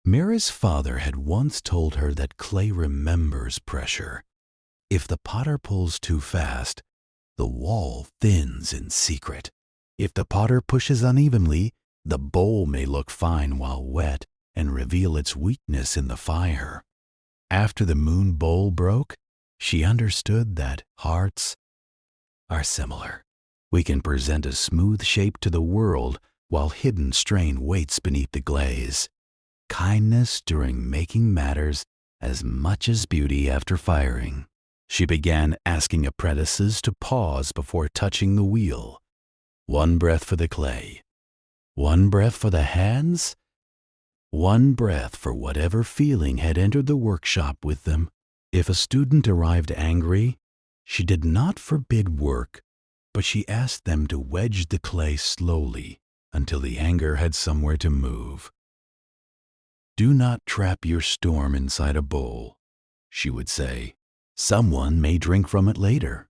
Mira's father had once told her that clay remembers pressure. If the potter pulls too fast, the wall thins in secret. If the potter pushes unevenly, the bowl may look fine while wet and reveal its weakness in the fire. After the moon bowl broke, she understood that hearts are similar. We can present a smooth shape to the world while hidden strain waits beneath the glaze. Kindness during making matters as much as beauty after firing. She began asking apprentices to pause before touching the wheel. One breath for the clay. One breath for the hands. One breath for whatever feeling had entered the workshop with them. If a student arrived angry, she did not forbid work, but she asked them to wedge the clay slowly until the anger had somewhere to move. "Do not trap your storm inside a bowl," she would say. "Someone may drink from it later."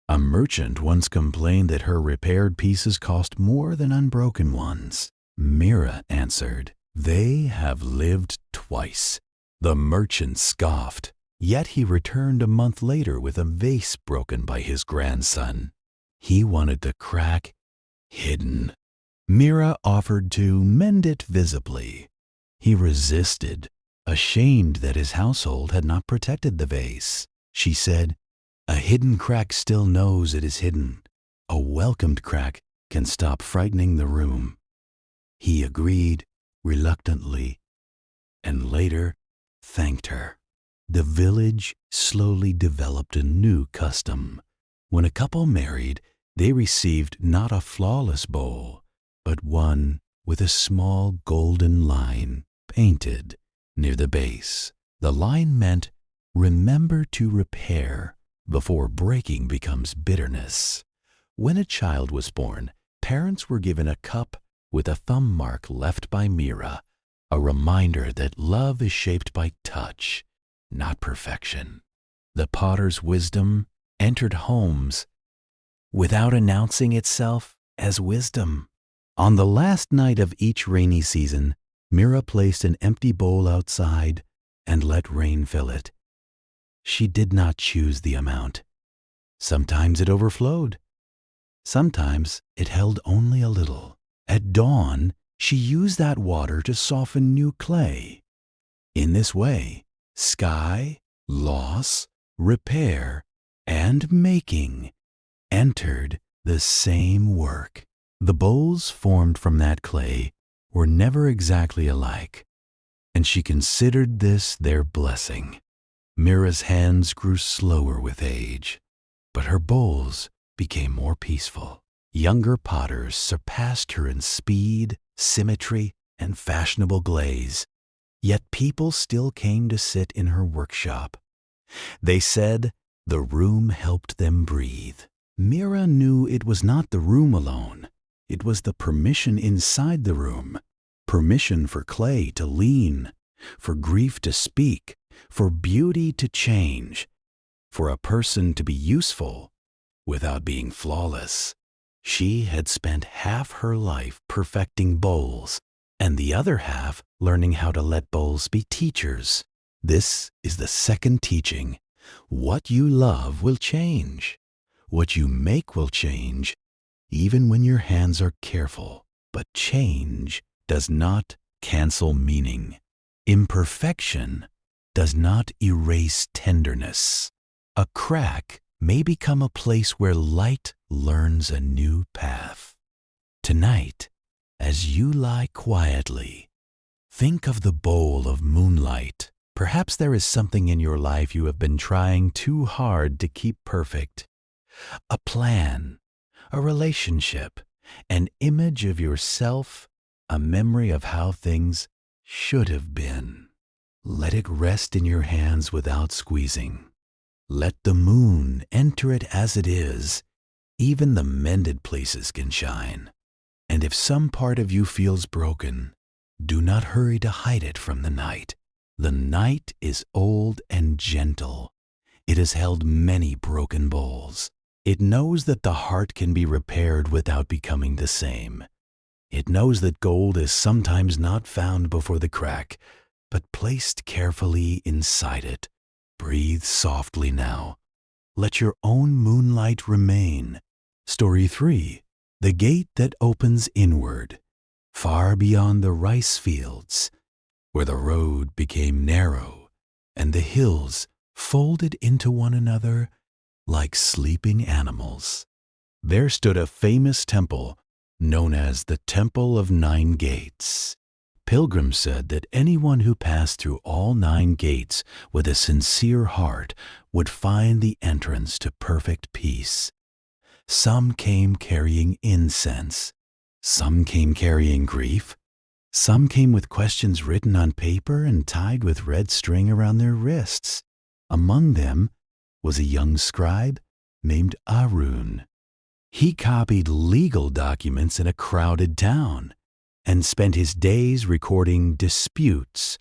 A merchant once complained that her repaired pieces cost more than unbroken ones. Mira answered, "They have lived twice." The merchant scoffed. Yet he returned a month later with a vase broken by his grandson. He wanted the crack hidden. Mira offered to mend it visibly. He resisted, ashamed that his household had not protected the vase. She said, "A hidden crack still knows it is hidden. A welcomed crack can stop frightening the room." He agreed reluctantly and later thanked her. The village slowly developed a new custom. When a couple married, they received not a flawless bowl, but one with a small golden line painted near the base. The line meant, "Remember to repair before breaking becomes bitterness." When a child was born, parents were given a cup with a thumb mark left by Mira, a reminder that love is shaped by touch, not perfection. The potter's wisdom entered homes without announcing itself as wisdom. On the last night of each rainy season, Mira placed an empty bowl outside and let rain fill it. She did not choose the amount. Sometimes it overflowed. Sometimes it held only a little. At dawn, she used that water to soften new clay. In this way, sky, loss, repair, and making entered the same work. The bowls formed from that clay were never exactly alike, and she considered this their blessing. Mira's hands grew slower with age, but her bowls became more peaceful. Younger potters surpassed her in speed, symmetry, and fashionable glaze, yet people still came to sit in her workshop. They said the room helped them breathe. Mira knew it was not the room alone. It was the permission inside the room, permission for clay to lean, for grief to speak, for beauty to change. For a person to be useful without being flawless, she had spent half her life perfecting bowls and the other half learning how to let bowls be teachers. This is the second teaching. What you love will change. What you make will change, even when your hands are careful. But change does not cancel meaning. Imperfection does not erase tenderness. A crack may become a place where light learns a new path. Tonight, as you lie quietly, think of the bowl of moonlight. Perhaps there is something in your life you have been trying too hard to keep perfect. A plan, a relationship, an image of yourself, a memory of how things should have been. Let it rest in your hands without squeezing. Let the moon enter it as it is. Even the mended places can shine. And if some part of you feels broken, do not hurry to hide it from the night. The night is old and gentle. It has held many broken bowls. It knows that the heart can be repaired without becoming the same. It knows that gold is sometimes not found before the crack, but placed carefully inside it. Breathe softly now. Let your own moonlight remain. Story 3. The gate that opens inward, far beyond the rice fields, where the road became narrow and the hills folded into one another like sleeping animals. There stood a famous temple known as the Temple of 9 Gates. Pilgrims said that anyone who passed through all 9 gates with a sincere heart would find the entrance to perfect peace. Some came carrying incense. Some came carrying grief. Some came with questions written on paper and tied with red string around their wrists. Among them was a young scribe named Arun. He copied legal documents in a crowded town and spent his days recording disputes,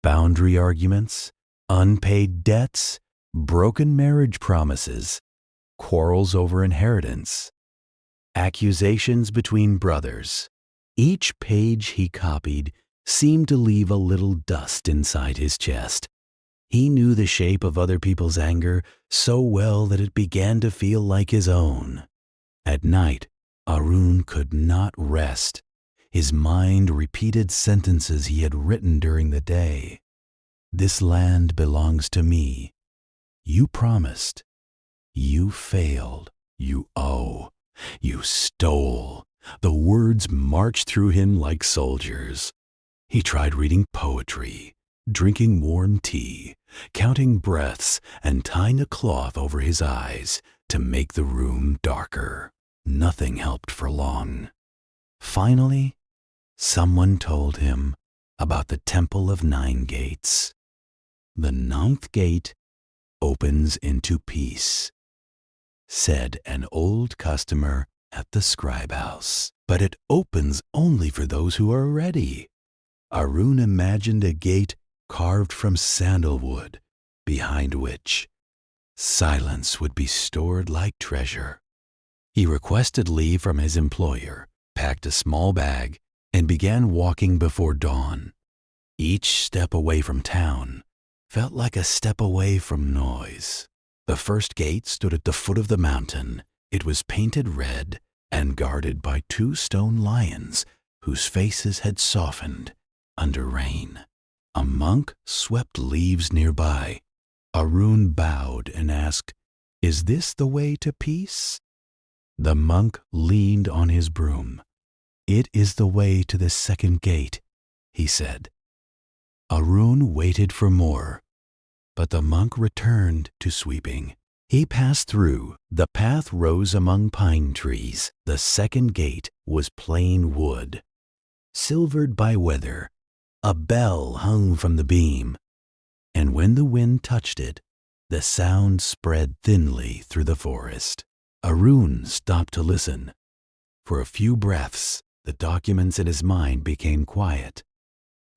boundary arguments, unpaid debts, broken marriage promises, quarrels over inheritance, accusations between brothers. Each page he copied seemed to leave a little dust inside his chest. He knew the shape of other people's anger so well that it began to feel like his own. At night, Arun could not rest. His mind repeated sentences he had written during the day. This land belongs to me. You promised. You failed. You owe. You stole. The words marched through him like soldiers. He tried reading poetry, drinking warm tea, counting breaths, and tying a cloth over his eyes to make the room darker. Nothing helped for long. Finally, someone told him about the Temple of 9 Gates. The 9th gate opens into peace, said an old customer at the scribe house. But it opens only for those who are ready. Arun imagined a gate carved from sandalwood, behind which silence would be stored like treasure. He requested leave from his employer, packed a small bag, and began walking before dawn. Each step away from town felt like a step away from noise. The first gate stood at the foot of the mountain. It was painted red and guarded by 2 stone lions whose faces had softened under rain. A monk swept leaves nearby. Arun bowed and asked, "Is this the way to peace?" The monk leaned on his broom. "It is the way to the 2nd gate," he said. Arun waited for more, but the monk returned to sweeping. He passed through. The path rose among pine trees. The 2nd gate was plain wood, silvered by weather. A bell hung from the beam, and when the wind touched it, the sound spread thinly through the forest. Arun stopped to listen. For a few breaths, the documents in his mind became quiet.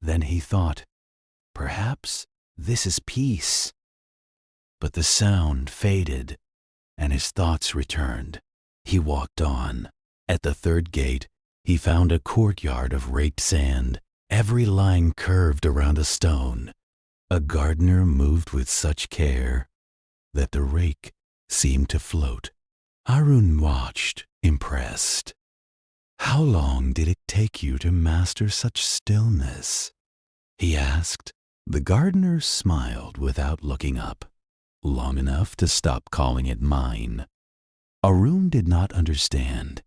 Then he thought, perhaps this is peace. But the sound faded, and his thoughts returned. He walked on. At the third gate, he found a courtyard of raked sand, every line curved around a stone. A gardener moved with such care that the rake seemed to float. Arun watched, impressed. "How long did it take you to master such stillness?" he asked. The gardener smiled without looking up. "Long enough to stop calling it mine." Arun did not understand,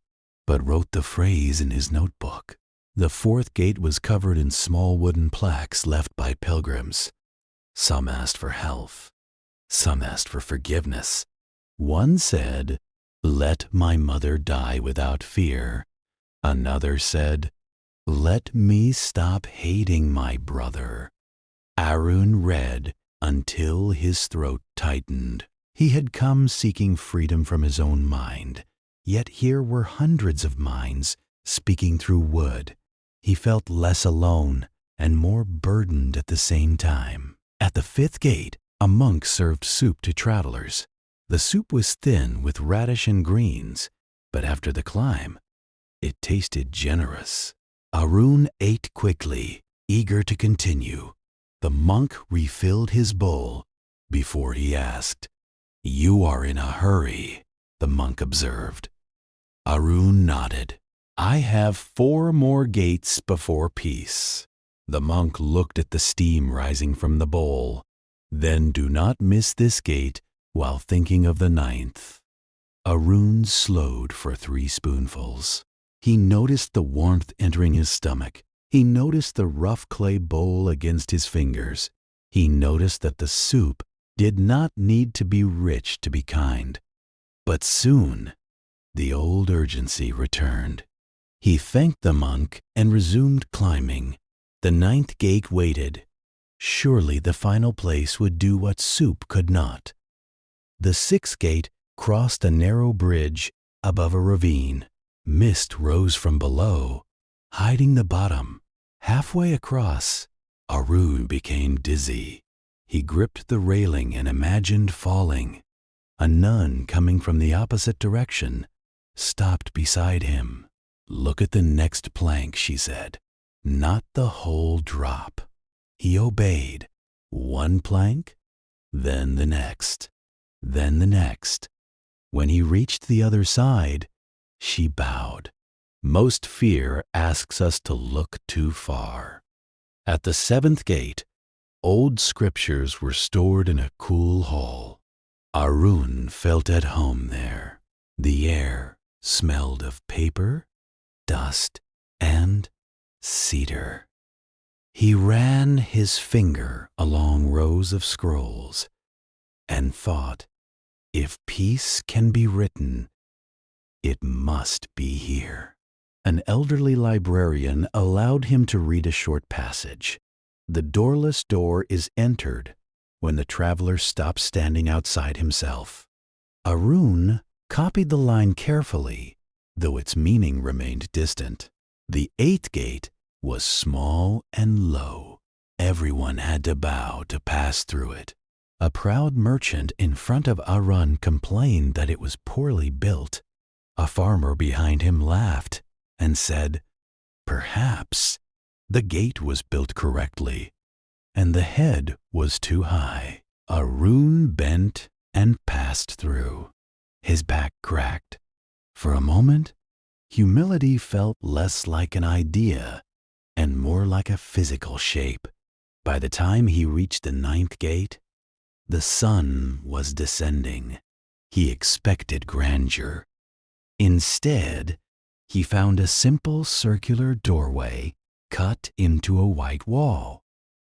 but wrote the phrase in his notebook. The fourth gate was covered in small wooden plaques left by pilgrims. Some asked for health. Some asked for forgiveness. One said, "Let my mother die without fear." Another said, "Let me stop hating my brother." Arun read until his throat tightened. He had come seeking freedom from his own mind, yet here were hundreds of minds speaking through wood. He felt less alone and more burdened at the same time. At the fifth gate, a monk served soup to travelers. The soup was thin with radish and greens, but after the climb, it tasted generous. Arun ate quickly, eager to continue. The monk refilled his bowl before he asked. "You are in a hurry," the monk observed. Arun nodded. "I have 4 more gates before peace." The monk looked at the steam rising from the bowl. "Then do not miss this gate while thinking of the 9th. Arun slowed for 3 spoonfuls. He noticed the warmth entering his stomach. He noticed the rough clay bowl against his fingers. He noticed that the soup did not need to be rich to be kind. But soon, the old urgency returned. He thanked the monk and resumed climbing. The 9th gate waited. Surely the final place would do what soup could not. The 6th gate crossed a narrow bridge above a ravine. Mist rose from below, hiding the bottom. Halfway across, Arun became dizzy. He gripped the railing and imagined falling. A nun coming from the opposite direction stopped beside him. "Look at the next plank," she said. "Not the whole drop." He obeyed. 1 plank, then the next, then the next. When he reached the other side, she bowed. Most fear asks us to look too far. At the 7th gate, old scriptures were stored in a cool hall. Arun felt at home there. The air smelled of paper, dust, and cedar. He ran his finger along rows of scrolls and thought, if peace can be written, it must be here. An elderly librarian allowed him to read a short passage. The doorless door is entered when the traveler stops standing outside himself. Arun copied the line carefully, though its meaning remained distant. The 8th gate was small and low. Everyone had to bow to pass through it. A proud merchant in front of Arun complained that it was poorly built. A farmer behind him laughed and said, "Perhaps the gate was built correctly, and the head was too high." Arun bent and passed through. His back cracked. For a moment, humility felt less like an idea and more like a physical shape. By the time he reached the 9th gate, the sun was descending. He expected grandeur. Instead, he found a simple circular doorway cut into a white wall.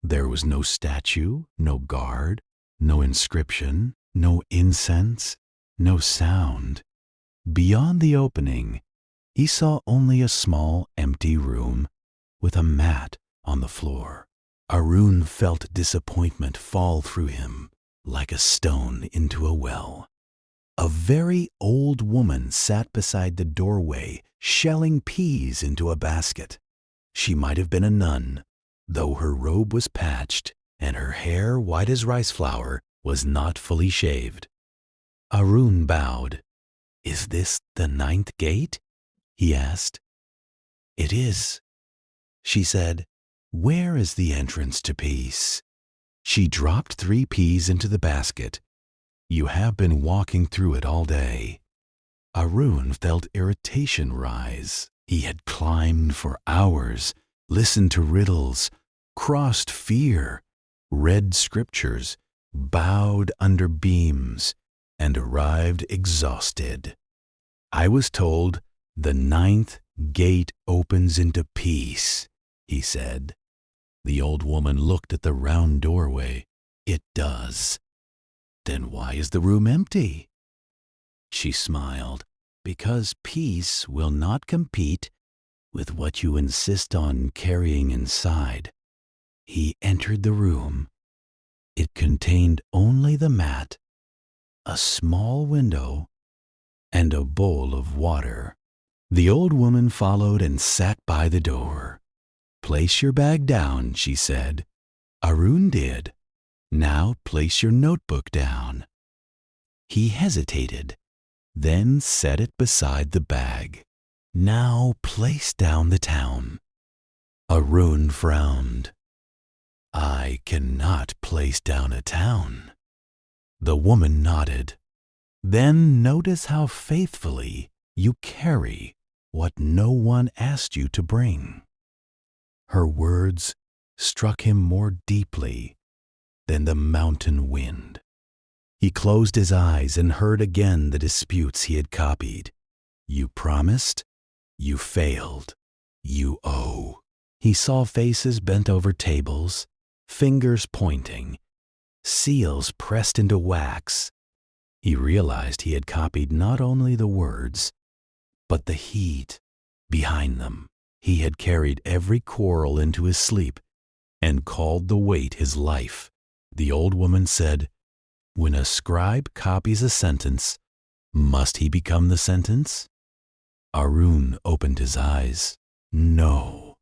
There was no statue, no guard, no inscription, no incense, no sound. Beyond the opening, he saw only a small empty room with a mat on the floor. Arun felt disappointment fall through him like a stone into a well. A very old woman sat beside the doorway, shelling peas into a basket. She might have been a nun, though her robe was patched and her hair white as rice flour was not fully shaved. Arun bowed. "Is this the 9th gate?" he asked. "It is," she said. "Where is the entrance to peace?" She dropped 3 peas into the basket. "You have been walking through it all day." Arun felt irritation rise. He had climbed for hours, listened to riddles, crossed fear, read scriptures, bowed under beams, and arrived exhausted. "I was told the 9th gate opens into peace," he said. The old woman looked at the round doorway. "It does." "Then why is the room empty?" She smiled. "Because peace will not compete with what you insist on carrying inside." He entered the room. It contained only the mat, a small window, and a bowl of water. The old woman followed and sat by the door. "Place your bag down," she said. Arun did. "Now place your notebook down." He hesitated, then set it beside the bag. "Now place down the town." Arun frowned. "I cannot place down a town." The woman nodded. "Then notice how faithfully you carry what no one asked you to bring." Her words struck him more deeply than the mountain wind. He closed his eyes and heard again the disputes he had copied. "You promised, you failed, you owe." He saw faces bent over tables, fingers pointing, seals pressed into wax. He realized he had copied not only the words, but the heat behind them. He had carried every quarrel into his sleep and called the weight his life. The old woman said, "When a scribe copies a sentence, must he become the sentence?" Arun opened his eyes. "No.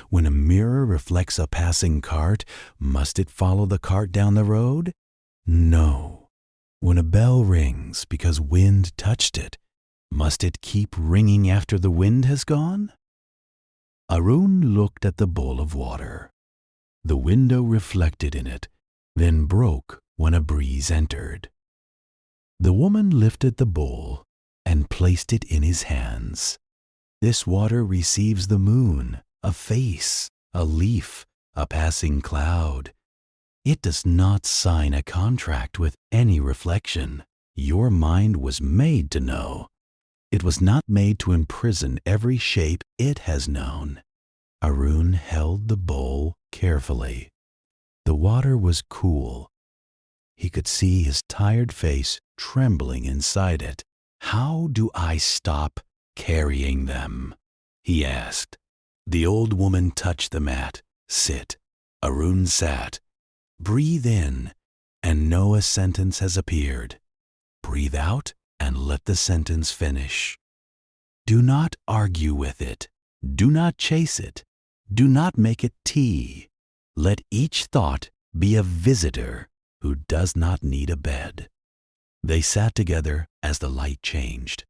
When a mirror reflects a passing cart, must it follow the cart down the road? No. When a bell rings because wind touched it, must it keep ringing after the wind has gone?" Arun looked at the bowl of water. The window reflected in it, then broke when a breeze entered. The woman lifted the bowl and placed it in his hands. "This water receives the moon, a face, a leaf, a passing cloud. It does not sign a contract with any reflection. Your mind was made to know. It was not made to imprison every shape it has known." Arun held the bowl carefully. The water was cool. He could see his tired face trembling inside it. "How do I stop carrying them?" he asked. The old woman touched the mat. "Sit." Arun sat. "Breathe in and know a sentence has appeared. Breathe out and let the sentence finish. Do not argue with it. Do not chase it. Do not make it tea. Let each thought be a visitor who does not need a bed." They sat together as the light changed.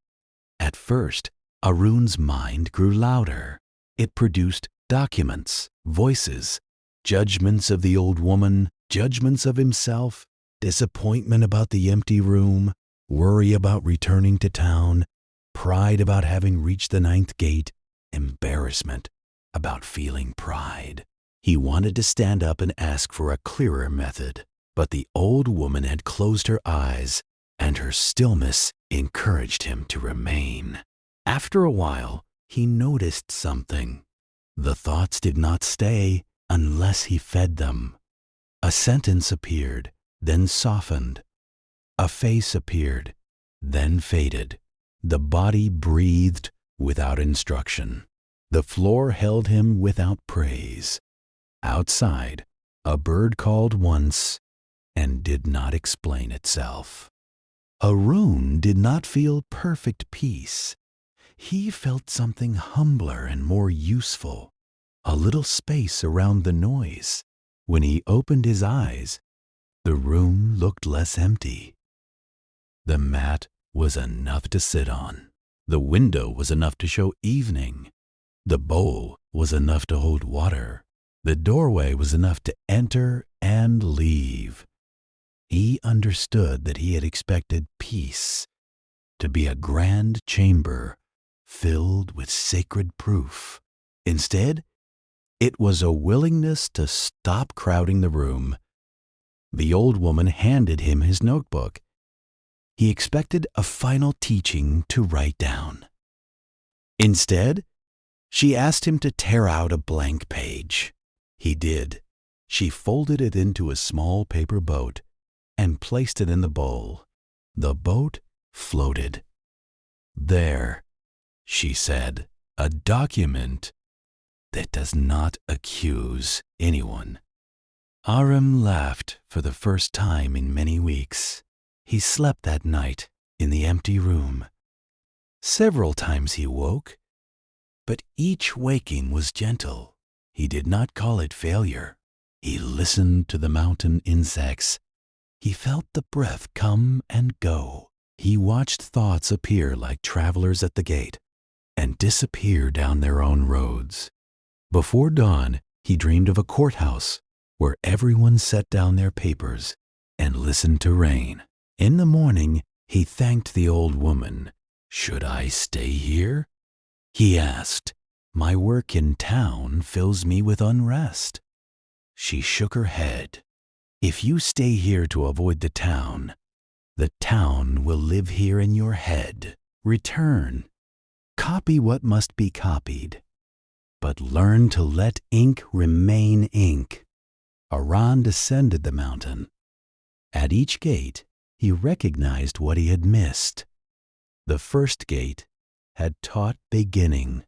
At first, Arun's mind grew louder. It produced documents, voices, judgments of the old woman, judgments of himself, disappointment about the empty room, worry about returning to town, pride about having reached the 9th gate, embarrassment about feeling pride. He wanted to stand up and ask for a clearer method, but the old woman had closed her eyes, and her stillness encouraged him to remain. After a while, he noticed something. The thoughts did not stay unless he fed them. A sentence appeared, then softened. A face appeared, then faded. The body breathed without instruction. The floor held him without praise. Outside, a bird called once and did not explain itself. Arun did not feel perfect peace. He felt something humbler and more useful, a little space around the noise. When he opened his eyes, The room looked less empty. The mat was enough to sit on. The window was enough to show evening. The bowl was enough to hold water. The doorway was enough to enter and leave. He understood that he had expected peace to be a grand chamber filled with sacred proof. Instead, it was a willingness to stop crowding the room. The old woman handed him his notebook. He expected a final teaching to write down. Instead, she asked him to tear out a blank page. He did. She folded it into a small paper boat and placed it in the bowl. The boat floated. "There," she said, "a document that does not accuse anyone." Aram laughed for the first time in many weeks. He slept that night in the empty room. Several times he woke, but each waking was gentle. He did not call it failure. He listened to the mountain insects. He felt the breath come and go. He watched thoughts appear like travelers at the gate and disappear down their own roads. Before dawn, he dreamed of a courthouse where everyone set down their papers and listened to rain. In the morning, he thanked the old woman. "Should I stay here?" he asked. "My work in town fills me with unrest." She shook her head. "If you stay here to avoid the town will live here in your head. Return. Copy what must be copied, but learn to let ink remain ink." Aran descended the mountain. At each gate, he recognized what he had missed. The first gate had taught beginning.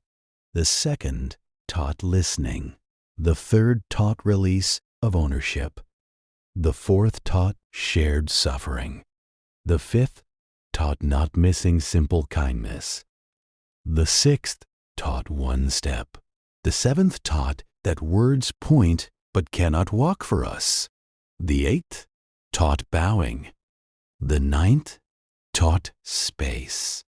The second taught listening. The third taught release of ownership. The fourth taught shared suffering. The fifth taught not missing simple kindness. The sixth taught one step. The seventh taught that words point but cannot walk for us. The eighth taught bowing. The ninth taught space.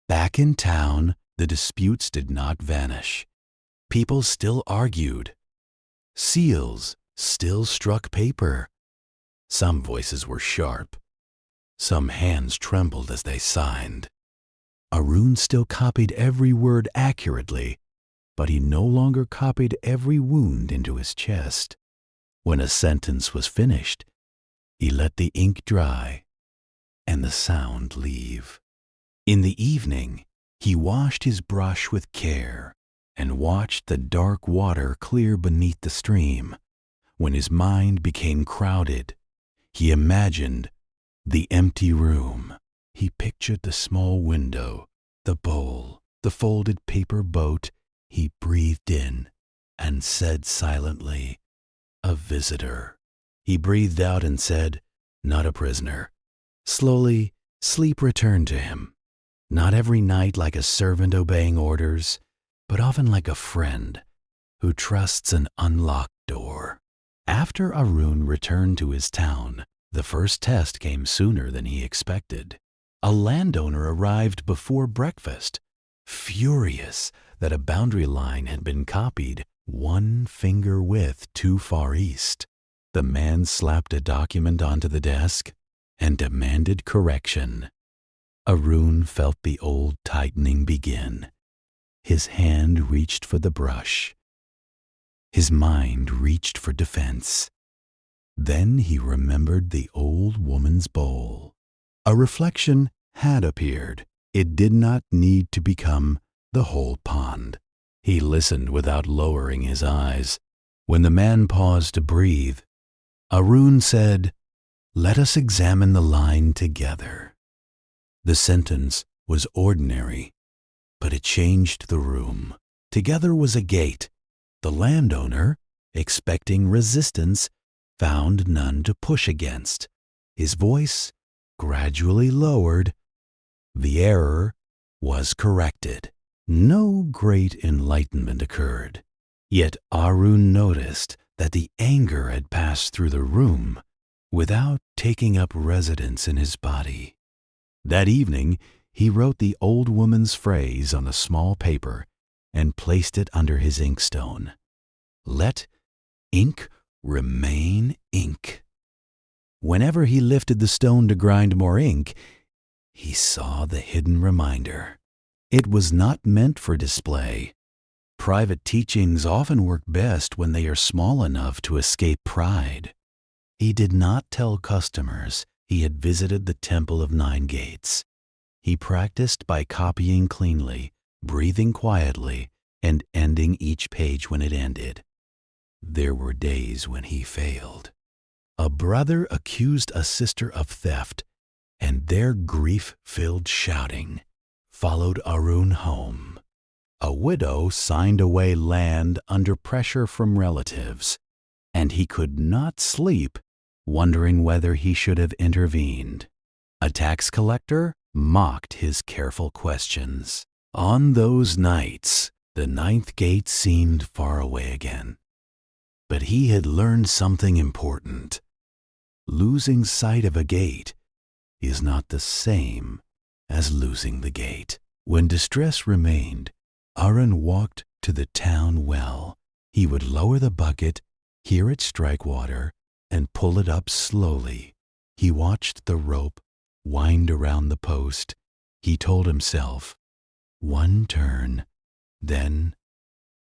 Back in town, the disputes did not vanish. People still argued. Seals still struck paper. Some voices were sharp. Some hands trembled as they signed. Arun still copied every word accurately, but he no longer copied every wound into his chest. When a sentence was finished, he let the ink dry and the sound leave. In the evening, he washed his brush with care and watched the dark water clear beneath the stream. When his mind became crowded, he imagined the empty room. He pictured the small window, the bowl, the folded paper boat. He breathed in and said silently, "A visitor." He breathed out and said, "Not a prisoner." Slowly, sleep returned to him. Not every night like a servant obeying orders, but often like a friend who trusts an unlocked door. After Arun returned to his town, the first test came sooner than he expected. A landowner arrived before breakfast, furious that a boundary line had been copied 1 finger width too far east. The man slapped a document onto the desk and demanded correction. Arun felt the old tightening begin. His hand reached for the brush. His mind reached for defense. Then he remembered the old woman's bowl. A reflection had appeared. It did not need to become the whole pond. He listened without lowering his eyes. When the man paused to breathe, Arun said, "Let us examine the line together." The sentence was ordinary, but it changed the room. Together was a gate. The landowner, expecting resistance, found none to push against. His voice gradually lowered. The error was corrected. No great enlightenment occurred. Yet Arun noticed that the anger had passed through the room without taking up residence in his body. That evening, he wrote the old woman's phrase on a small paper and placed it under his inkstone. Let ink remain ink. Whenever he lifted the stone to grind more ink, he saw the hidden reminder. It was not meant for display. Private teachings often work best when they are small enough to escape pride. He did not tell customers he had visited the Temple of Nine Gates. He practiced by copying cleanly, breathing quietly, and ending each page when it ended. There were days when he failed. A brother accused a sister of theft, and their grief-filled shouting followed Arun home. A widow signed away land under pressure from relatives, and he could not sleep, wondering whether he should have intervened. A tax collector mocked his careful questions. On those nights, the ninth gate seemed far away again. But he had learned something important. Losing sight of a gate is not the same as losing the gate. When distress remained, Arun walked to the town well. He would lower the bucket, hear it strike water, and pull it up slowly. He watched the rope wind around the post. He told himself, one turn, then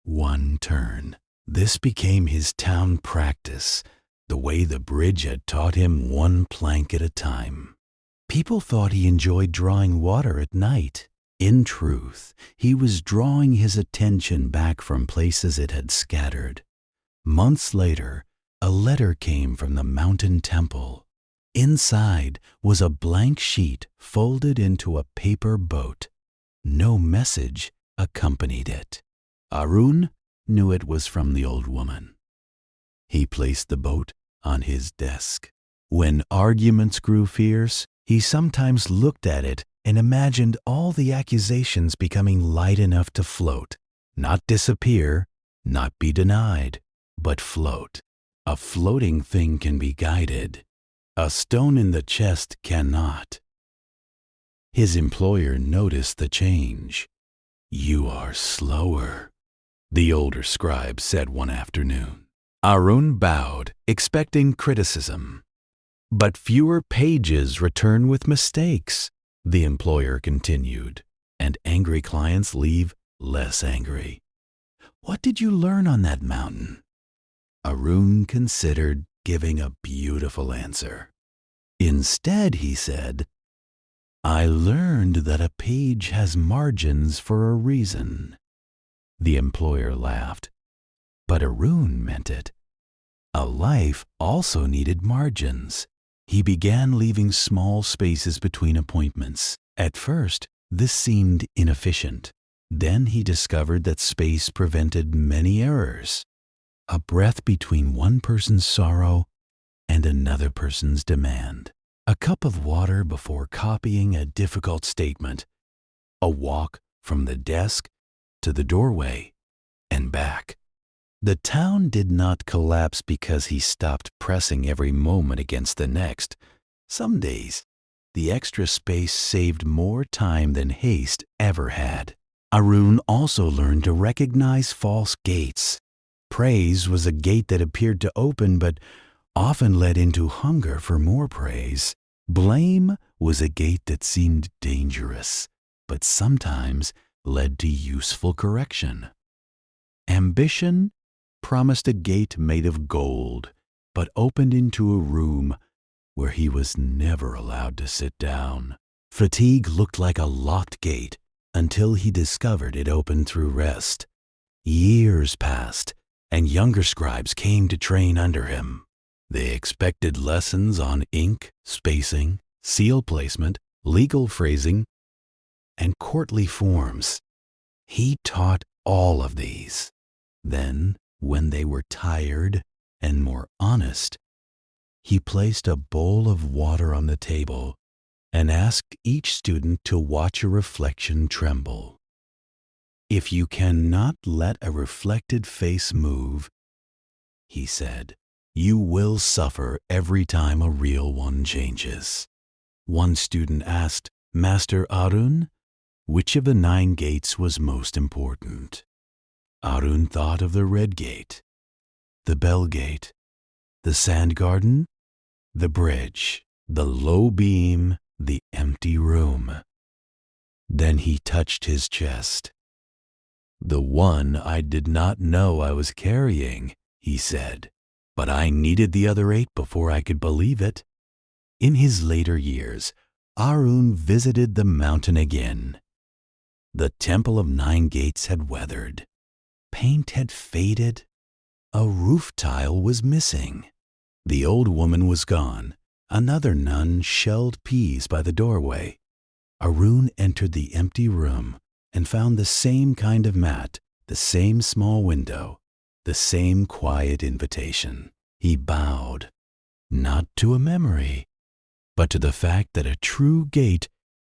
one turn. This became his town practice, the way the bridge had taught him, one plank at a time. People thought he enjoyed drawing water at night. In truth, he was drawing his attention back from places it had scattered. Months later, a letter came from the mountain temple. Inside was a blank sheet folded into a paper boat. No message accompanied it. Arun knew it was from the old woman. He placed the boat on his desk. When arguments grew fierce, he sometimes looked at it and imagined all the accusations becoming light enough to float, not disappear, not be denied, but float. A floating thing can be guided. A stone in the chest cannot. His employer noticed the change. "You are slower," the older scribe said one afternoon. Arun bowed, expecting criticism. "But fewer pages return with mistakes," the employer continued, "and angry clients leave less angry. What did you learn on that mountain?" Arun considered giving a beautiful answer. Instead, he said, "I learned that a page has margins for a reason." The employer laughed, but Arun meant it. A life also needed margins. He began leaving small spaces between appointments. At first, this seemed inefficient. Then he discovered that space prevented many errors. A breath between one person's sorrow and another person's demand. A cup of water before copying a difficult statement. A walk from the desk to the doorway and back. The town did not collapse because he stopped pressing every moment against the next. Some days, the extra space saved more time than haste ever had. Arun also learned to recognize false gates. Praise was a gate that appeared to open but often led into hunger for more praise. Blame was a gate that seemed dangerous, but sometimes led to useful correction. Ambition promised a gate made of gold, but opened into a room where he was never allowed to sit down. Fatigue looked like a locked gate until he discovered it opened through rest. Years passed, and younger scribes came to train under him. They expected lessons on ink, spacing, seal placement, legal phrasing, and courtly forms. He taught all of these. Then, when they were tired and more honest, he placed a bowl of water on the table and asked each student to watch a reflection tremble. "If you cannot let a reflected face move," he said, You will suffer every time a real one changes. One student asked, Master Arun, which of the 9 gates was most important? Arun thought of the red gate, the bell gate, the sand garden, the bridge, the low beam, the empty room. Then he touched his chest. The one I did not know I was carrying, he said, but I needed the other 8 before I could believe it. In his later years, Arun visited the mountain again. The temple of 9 gates had weathered. Paint had faded. A roof tile was missing. The old woman was gone. Another nun shelled peas by the doorway. Arun entered the empty room and found the same kind of mat, the same small window, the same quiet invitation. He bowed, not to a memory, but to the fact that a true gate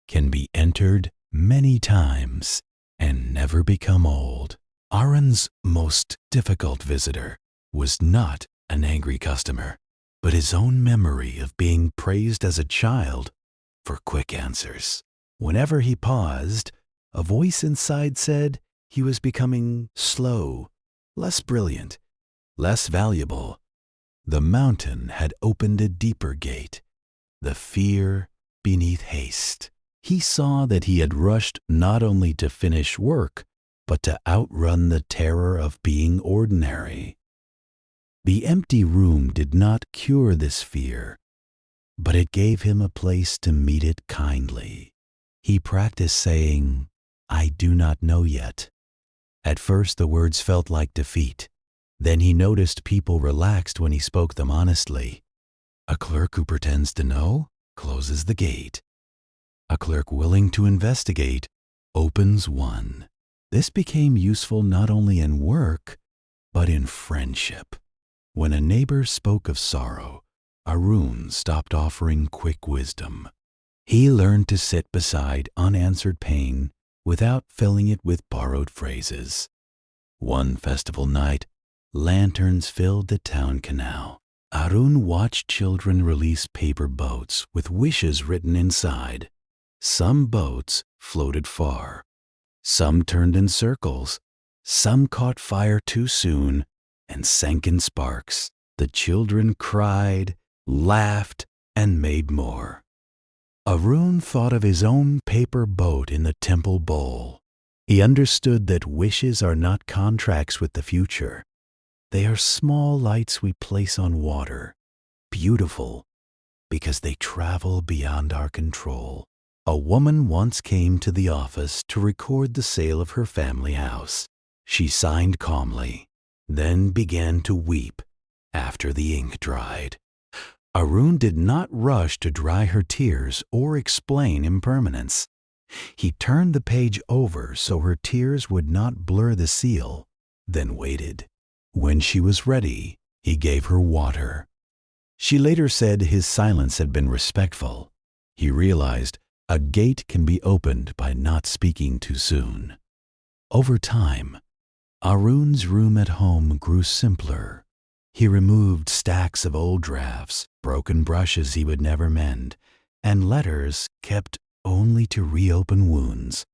can be entered many times and never become old. Arun's most difficult visitor was not an angry customer, but his own memory of being praised as a child for quick answers. Whenever he paused, a voice inside said he was becoming slow, less brilliant, less valuable. The mountain had opened a deeper gate, the fear beneath haste. He saw that he had rushed not only to finish work, but to outrun the terror of being ordinary. The empty room did not cure this fear, but it gave him a place to meet it kindly. He practiced saying, I do not know yet. At first the words felt like defeat. Then he noticed people relaxed when he spoke them honestly. A clerk who pretends to know closes the gate. A clerk willing to investigate opens one. This became useful not only in work, but in friendship. When a neighbor spoke of sorrow, Arun stopped offering quick wisdom. He learned to sit beside unanswered pain without filling it with borrowed phrases. One festival night, lanterns filled the town canal. Arun watched children release paper boats with wishes written inside. Some boats floated far. Some turned in circles. Some caught fire too soon and sank in sparks. The children cried, laughed, and made more. Arun thought of his own paper boat in the temple bowl. He understood that wishes are not contracts with the future. They are small lights we place on water, beautiful because they travel beyond our control. A woman once came to the office to record the sale of her family house. She signed calmly, then began to weep after the ink dried. Arun did not rush to dry her tears or explain impermanence. He turned the page over so her tears would not blur the seal, then waited. When she was ready, he gave her water. She later said his silence had been respectful. He realized a gate can be opened by not speaking too soon. Over time, Arun's room at home grew simpler. He removed stacks of old drafts, broken brushes he would never mend, and letters kept only to reopen wounds.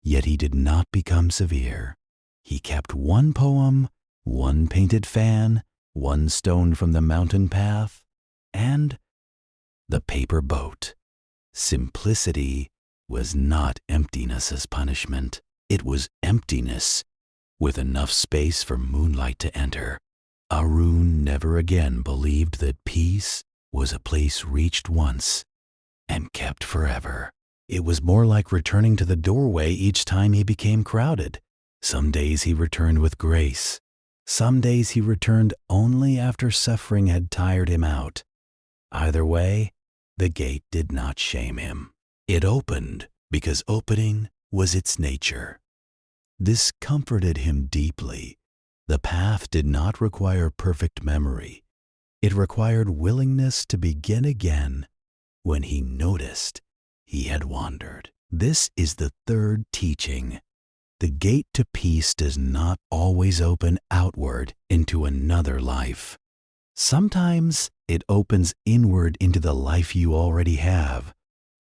Yet he did not become severe. He kept one poem, one painted fan, one stone from the mountain path, and the paper boat. Simplicity was not emptiness as punishment. It was emptiness with enough space for moonlight to enter. Arun never again believed that peace was a place reached once and kept forever. It was more like returning to the doorway each time he became crowded. Some days he returned with grace. Some days he returned only after suffering had tired him out. Either way, the gate did not shame him. It opened because opening was its nature. This comforted him deeply. The path did not require perfect memory. It required willingness to begin again when he noticed he had wandered. This is the third teaching. The gate to peace does not always open outward into another life. Sometimes it opens inward into the life you already have.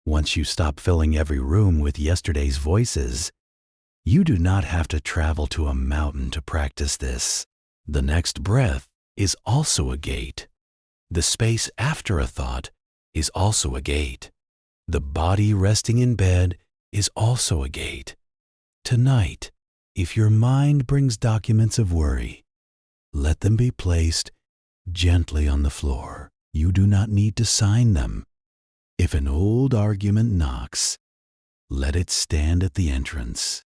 Once you stop filling every room with yesterday's voices, you do not have to travel to a mountain to practice this. The next breath is also a gate. The space after a thought is also a gate. The body resting in bed is also a gate. Tonight, if your mind brings documents of worry, let them be placed gently on the floor. You do not need to sign them. If an old argument knocks, let it stand at the entrance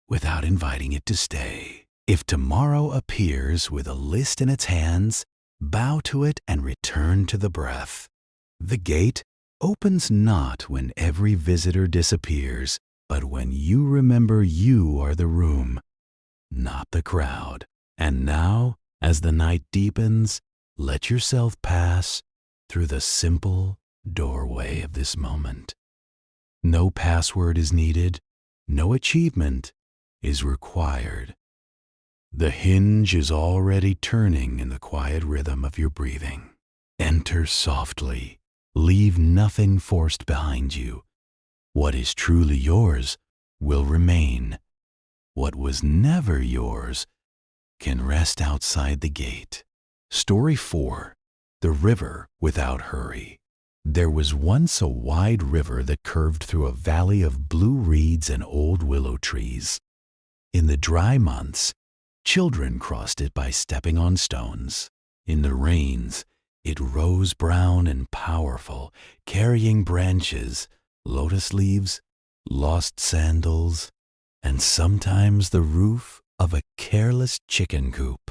without inviting it to stay. If tomorrow appears with a list in its hands, bow to it and return to the breath. The gate opens not when every visitor disappears, but when you remember you are the room, not the crowd. And now, as the night deepens, let yourself pass through the simple doorway of this moment. No password is needed, no achievement is required. The hinge is already turning in the quiet rhythm of your breathing. Enter softly. Leave nothing forced behind you. What is truly yours will remain. What was never yours can rest outside the gate. Story 4. The River Without Hurry. There was once a wide river that curved through a valley of blue reeds and old willow trees. In the dry months, children crossed it by stepping on stones. In the rains, it rose brown and powerful, carrying branches, lotus leaves, lost sandals, and sometimes the roof of a careless chicken coop.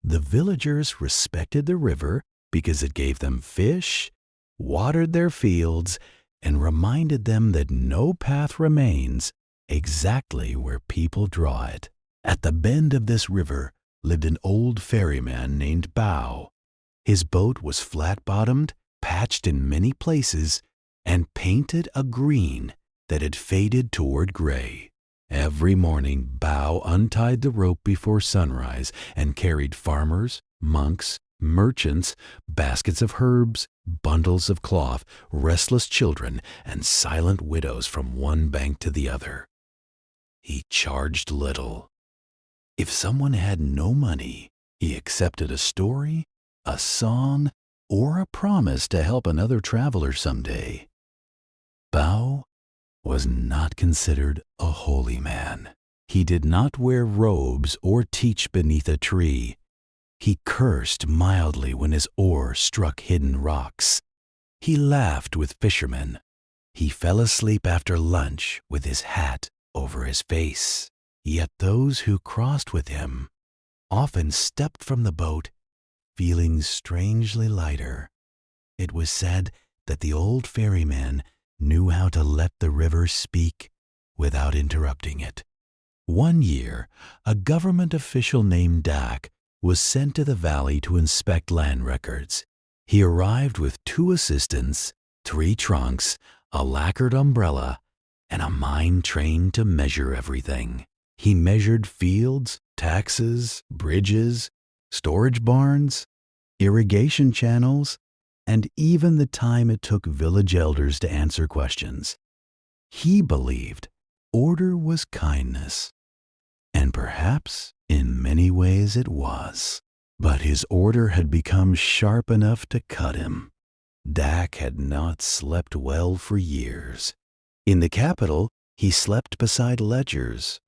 The villagers respected the river because it gave them fish, watered their fields, and reminded them that no path remains exactly where people draw it. At the bend of this river lived an old ferryman named Bao. His boat was flat-bottomed, patched in many places, and painted a green that had faded toward gray. Every morning, Bao untied the rope before sunrise and carried farmers, monks, merchants, baskets of herbs, bundles of cloth, restless children, and silent widows from one bank to the other. He charged little. If someone had no money, he accepted a story, a song, or a promise to help another traveler someday. Bao was not considered a holy man. He did not wear robes or teach beneath a tree. He cursed mildly when his oar struck hidden rocks. He laughed with fishermen. He fell asleep after lunch with his hat over his face. Yet those who crossed with him often stepped from the boat feeling strangely lighter. It was said that the old ferryman knew how to let the river speak without interrupting it. One year, a government official named Dak was sent to the valley to inspect land records. He arrived with 2 assistants, 3 trunks, a lacquered umbrella, and a mind trained to measure everything. He measured fields, taxes, bridges, storage barns, irrigation channels, and even the time it took village elders to answer questions. He believed order was kindness, and perhaps in many ways it was. But his order had become sharp enough to cut him. Dak had not slept well for years. In the capital, he slept beside ledgers.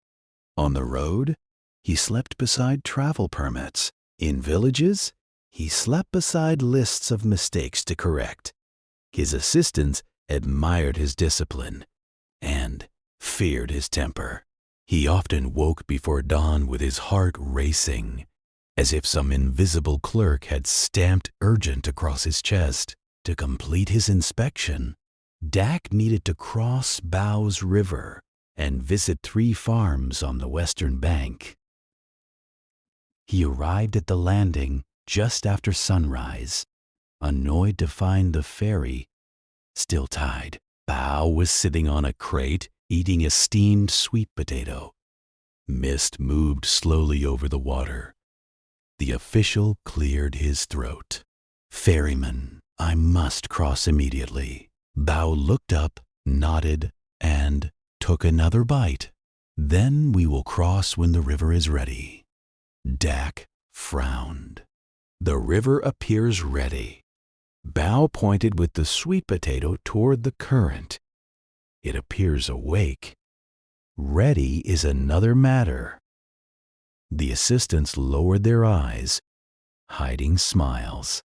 On the road, he slept beside travel permits. In villages, he slept beside lists of mistakes to correct. His assistants admired his discipline and feared his temper. He often woke before dawn with his heart racing, as if some invisible clerk had stamped urgent across his chest. To complete his inspection, Dak needed to cross Bao's River and visit 3 farms on the western bank. He arrived at the landing just after sunrise, annoyed to find the ferry still tied. Bao was sitting on a crate eating a steamed sweet potato. Mist moved slowly over the water. The official cleared his throat. "Ferryman, I must cross immediately." Bao looked up, nodded, and took another bite. "Then we will cross when the river is ready." Dak frowned. "The river appears ready." Bao pointed with the sweet potato toward the current. "It appears awake. Ready is another matter." The assistants lowered their eyes, hiding smiles.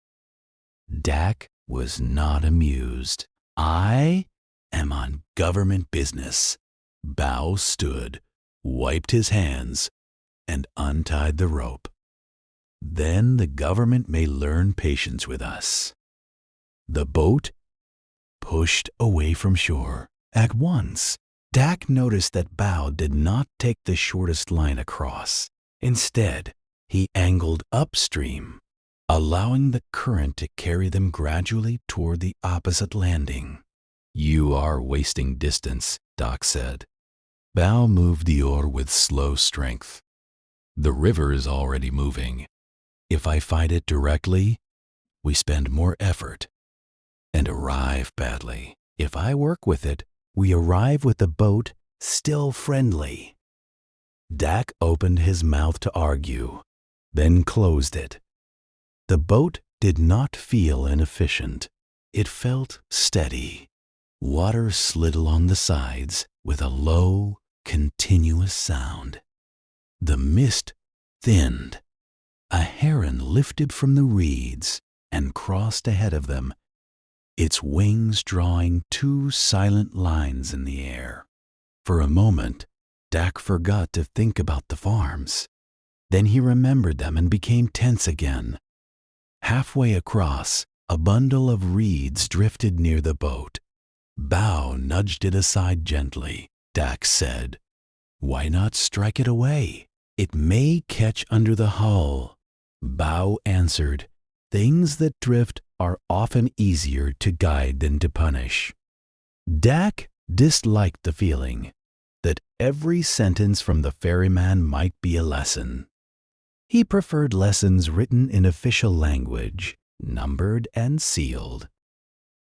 Dak was not amused. "I am on government business." Bao stood, wiped his hands, and untied the rope. "Then the government may learn patience with us." The boat pushed away from shore. At once, Dak noticed that Bao did not take the shortest line across. Instead, he angled upstream, allowing the current to carry them gradually toward the opposite landing. "You are wasting distance," Dak said. Bao moved the oar with slow strength. "The river is already moving. If I fight it directly, we spend more effort and arrive badly. If I work with it, we arrive with the boat still friendly." Dak opened his mouth to argue, then closed it. The boat did not feel inefficient. It felt steady. Water slid along the sides with a low, continuous sound. The mist thinned. A heron lifted from the reeds and crossed ahead of them, its wings drawing two silent lines in the air. For a moment, Dak forgot to think about the farms. Then he remembered them and became tense again. Halfway across, a bundle of reeds drifted near the boat. Bao nudged it aside gently. Dak said, "Why not strike it away? It may catch under the hull." Bao answered, "Things that drift are often easier to guide than to punish." Dak disliked the feeling that every sentence from the ferryman might be a lesson. He preferred lessons written in official language, numbered and sealed.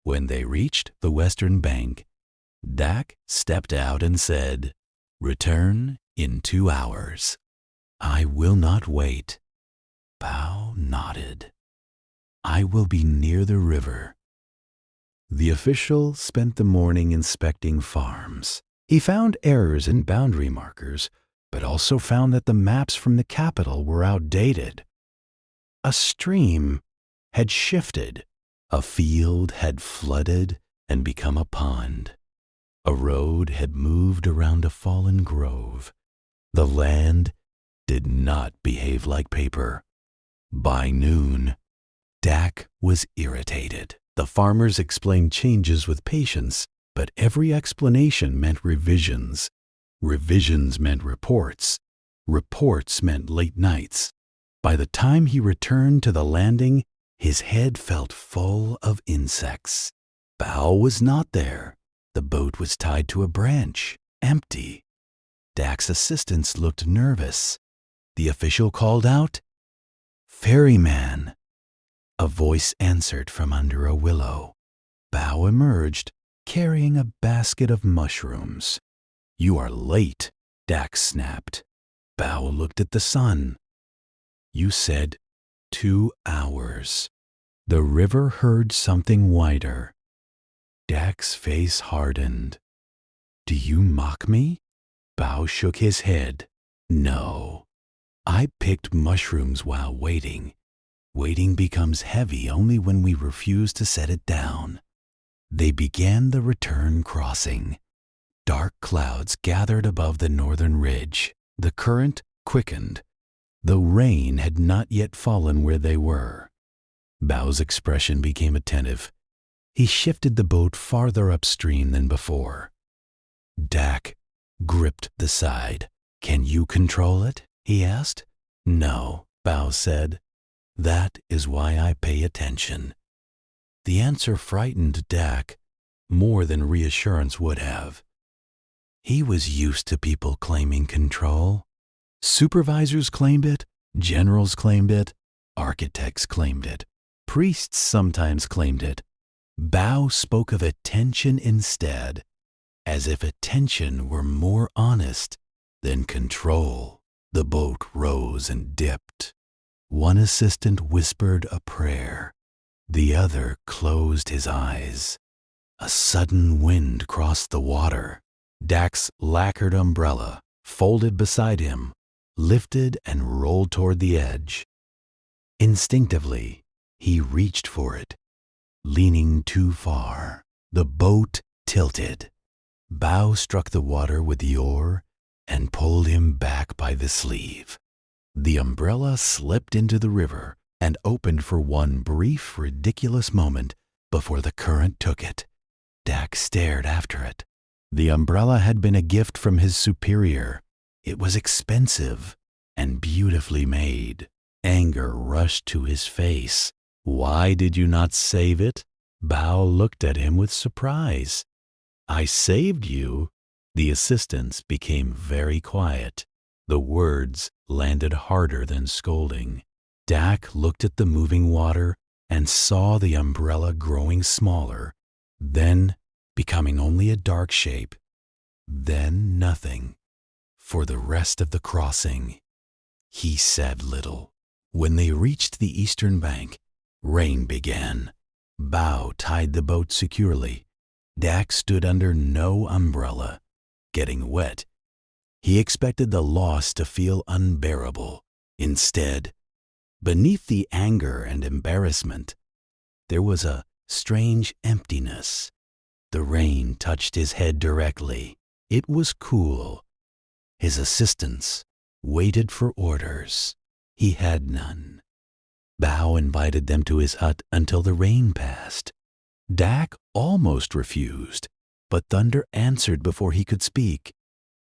When they reached the western bank, Dak stepped out and said, "Return in 2 hours." "I will not wait." Bao nodded. "I will be near the river." The official spent the morning inspecting farms. He found errors in boundary markers, but also found that the maps from the capital were outdated. A stream had shifted. A field had flooded and become a pond. A road had moved around a fallen grove. The land did not behave like paper. By noon, Dak was irritated. The farmers explained changes with patience, but every explanation meant revisions. Revisions meant reports. Reports meant late nights. By the time he returned to the landing, his head felt full of insects. Bao was not there. The boat was tied to a branch, empty. Dak's assistants looked nervous. The official called out, "Ferryman." A voice answered from under a willow. Bao emerged, carrying a basket of mushrooms. "You are late," Dak snapped. Bao looked at the sun. "You said 2 hours." The river heard something wider. Dak's face hardened. "Do you mock me?" Bao shook his head. "No. I picked mushrooms while waiting. Waiting becomes heavy only when we refuse to set it down." They began the return crossing. Dark clouds gathered above the northern ridge. The current quickened, though rain had not yet fallen where they were. Bao's expression became attentive. He shifted the boat farther upstream than before. Dak gripped the side. "Can you control it?" he asked. "No," Bao said. "That is why I pay attention." The answer frightened Dak more than reassurance would have. He was used to people claiming control. Supervisors claimed it, Generals claimed it, architects claimed it, priests sometimes claimed it. Bao spoke of attention instead, as if attention were more honest than control. The boat rose and dipped. One assistant whispered a prayer. The other closed his eyes. A sudden wind crossed the water. Dak's lacquered umbrella, folded beside him, lifted and rolled toward the edge. Instinctively, he reached for it. Leaning too far, the boat tilted. Bao struck the water with the oar and pulled him back by the sleeve. The umbrella slipped into the river and opened for one brief, ridiculous moment before the current took it. Dak stared after it. The umbrella had been a gift from his superior. It was expensive and beautifully made. Anger rushed to his face. Why did you not save it? Bao looked at him with surprise. I saved you? The assistants became very quiet. The words landed harder than scolding. Dak looked at the moving water and saw the umbrella growing smaller, then becoming only a dark shape, then nothing. For the rest of the crossing, he said little. When they reached the eastern bank, rain began. Bao tied the boat securely. Dak stood under no umbrella, getting wet. He expected the loss to feel unbearable. Instead, beneath the anger and embarrassment, there was a strange emptiness. The rain touched his head directly. It was cool. His assistants waited for orders. He had none. Bao invited them to his hut until the rain passed. Dak almost refused, but thunder answered before he could speak.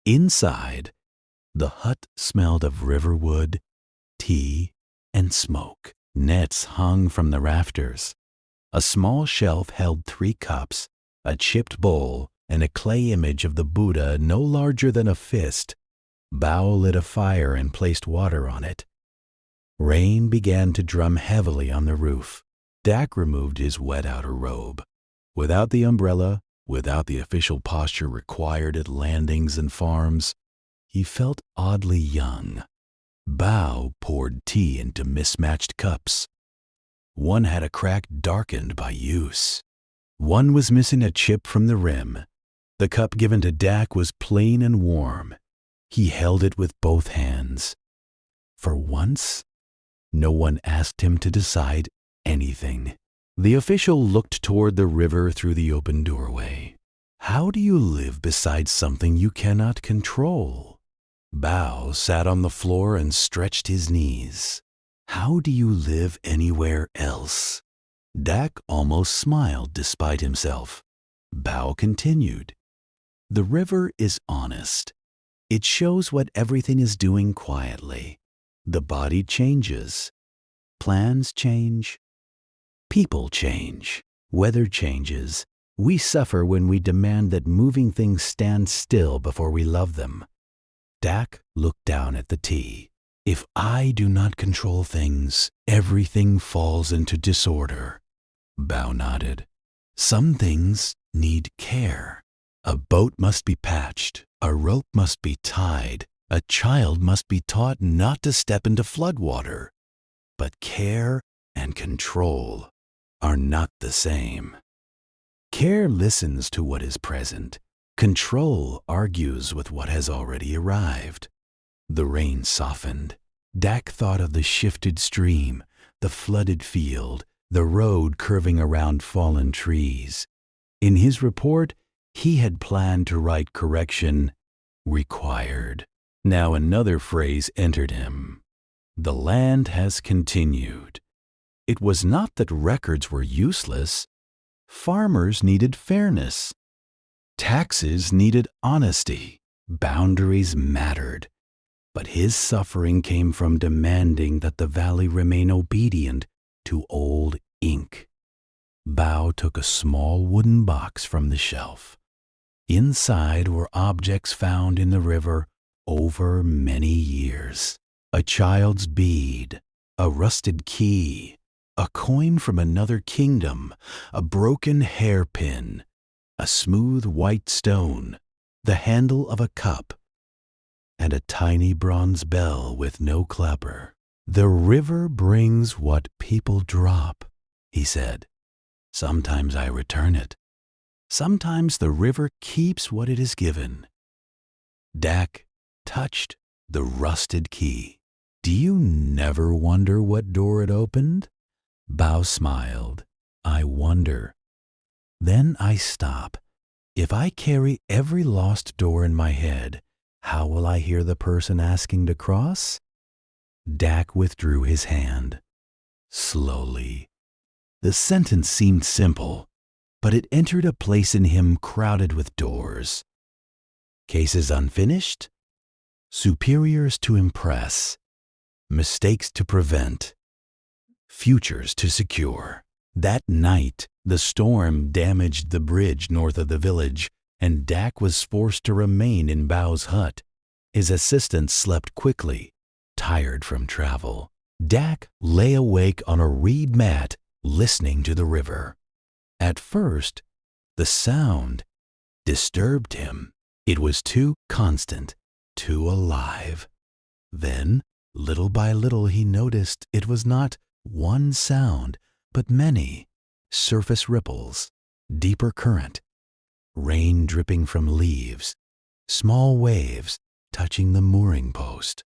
Inside, the hut smelled of river wood, tea, and smoke. Nets hung from the rafters. A small shelf held 3 cups, a chipped bowl, and a clay image of the Buddha no larger than a fist. Bao lit a fire and placed water on it. Rain began to drum heavily on the roof. Dak removed his wet outer robe. Without the umbrella, without the official posture required at landings and farms, he felt oddly young. Bao poured tea into mismatched cups. One had a crack darkened by use. One was missing a chip from the rim. The cup given to Dak was plain and warm. He held it with both hands. For once, no one asked him to decide anything. The official looked toward the river through the open doorway. How do you live beside something you cannot control? Bao sat on the floor and stretched his knees. How do you live anywhere else? Dak almost smiled despite himself. Bao continued. The river is honest. It shows what everything is doing quietly. The body changes. Plans change. People change. Weather changes. We suffer when we demand that moving things stand still before we love them. Dak looked down at the tea. If I do not control things, everything falls into disorder. Bao nodded. Some things need care. A boat must be patched. A rope must be tied. A child must be taught not to step into floodwater. But care and control are not the same. Care listens to what is present. Control argues with what has already arrived. The rain softened. Dak thought of the shifted stream, the flooded field, the road curving around fallen trees. In his report, he had planned to write correction required. Now another phrase entered him. The land has continued. It was not that records were useless. Farmers needed fairness. Taxes needed honesty. Boundaries mattered. But his suffering came from demanding that the valley remain obedient to old ink. Bao took a small wooden box from the shelf. Inside were objects found in the river over many years. A child's bead, a rusted key, a coin from another kingdom, a broken hairpin, a smooth white stone, the handle of a cup, and a tiny bronze bell with no clapper. "The river brings what people drop," he said. "Sometimes I return it. Sometimes the river keeps what it is given." Dak touched the rusted key. "Do you never wonder what door it opened?" Bao smiled. "I wonder. Then I stop. If I carry every lost door in my head, how will I hear the person asking to cross?" Dak withdrew his hand. Slowly. The sentence seemed simple, but it entered a place in him crowded with doors. Cases unfinished, superiors to impress, mistakes to prevent, futures to secure. That night, the storm damaged the bridge north of the village, and Dak was forced to remain in Bao's hut. His assistant slept quickly, tired from travel. Dak lay awake on a reed mat, listening to the river. At first, the sound disturbed him. It was too constant, too alive. Then, little by little, he noticed it was not one sound, but many surface ripples, deeper current, rain dripping from leaves, small waves touching the mooring post.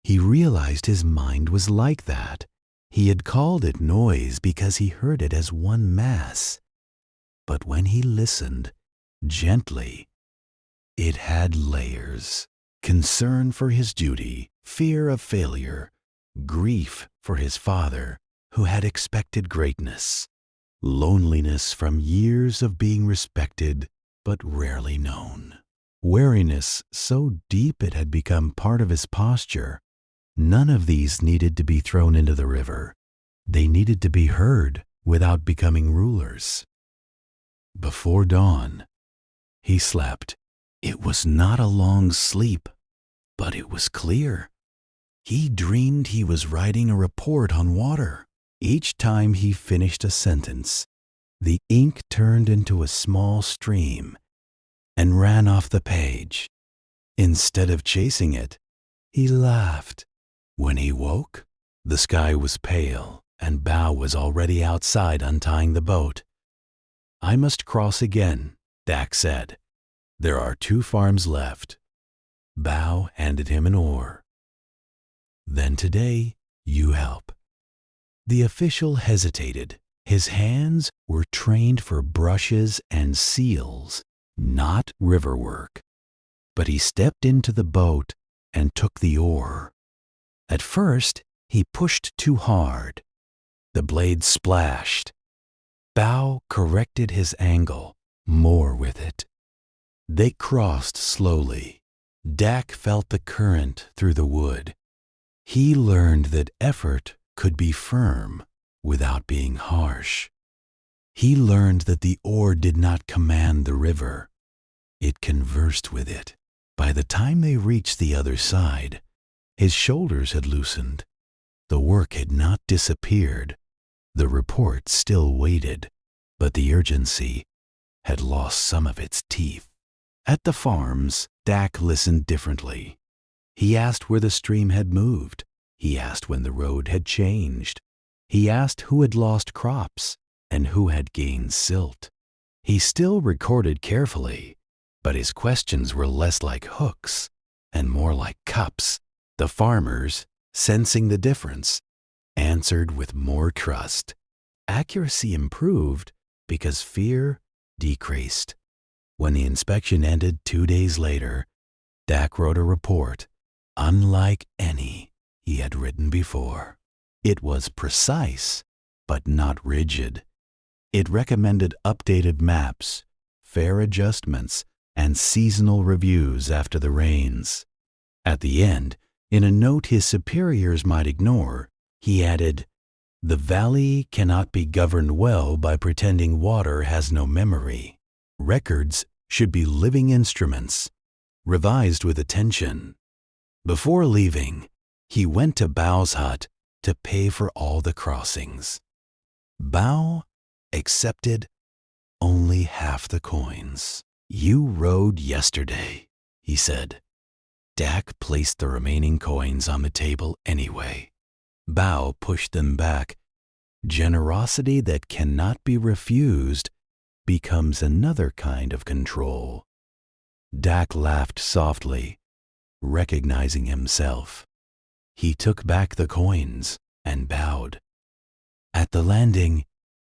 He realized his mind was like that. He had called it noise because he heard it as one mass. But when he listened, gently, it had layers. Concern for his duty, fear of failure, grief for his father, who had expected greatness, loneliness from years of being respected but rarely known, weariness so deep it had become part of his posture. None of these needed to be thrown into the river. They needed to be heard without becoming rulers. Before dawn, he slept. It was not a long sleep, but it was clear. He dreamed he was writing a report on water. Each time he finished a sentence, the ink turned into a small stream and ran off the page. Instead of chasing it, he laughed. When he woke, the sky was pale and Bao was already outside untying the boat. "I must cross again," Dak said. "There are 2 farms left." Bao handed him an oar. "Then today, you help." The official hesitated. His hands were trained for brushes and seals, not river work. But he stepped into the boat and took the oar. At first, he pushed too hard. The blade splashed. Bao corrected his angle, more with it. They crossed slowly. Dak felt the current through the wood. He learned that effort could be firm without being harsh. He learned that the oar did not command the river. It conversed with it. By the time they reached the other side, his shoulders had loosened. The work had not disappeared. The report still waited, but the urgency had lost some of its teeth. At the farms, Dak listened differently. He asked where the stream had moved. He asked when the road had changed. He asked who had lost crops and who had gained silt. He still recorded carefully, but his questions were less like hooks and more like cups. The farmers, sensing the difference, answered with more trust. Accuracy improved because fear decreased. When the inspection ended 2 days later, Dak wrote a report, unlike any he had written before. It was precise, but not rigid. It recommended updated maps, fair adjustments, and seasonal reviews after the rains. At the end, in a note his superiors might ignore, he added, "The valley cannot be governed well by pretending water has no memory. Records should be living instruments, revised with attention." Before leaving, He went to Bao's hut to pay for all the crossings. Bao accepted only half the coins. "You rode yesterday," he said. Dak placed the remaining coins on the table anyway. Bao pushed them back. Generosity that cannot be refused becomes another kind of control. Dak laughed softly, recognizing himself. He took back the coins and bowed. At the landing,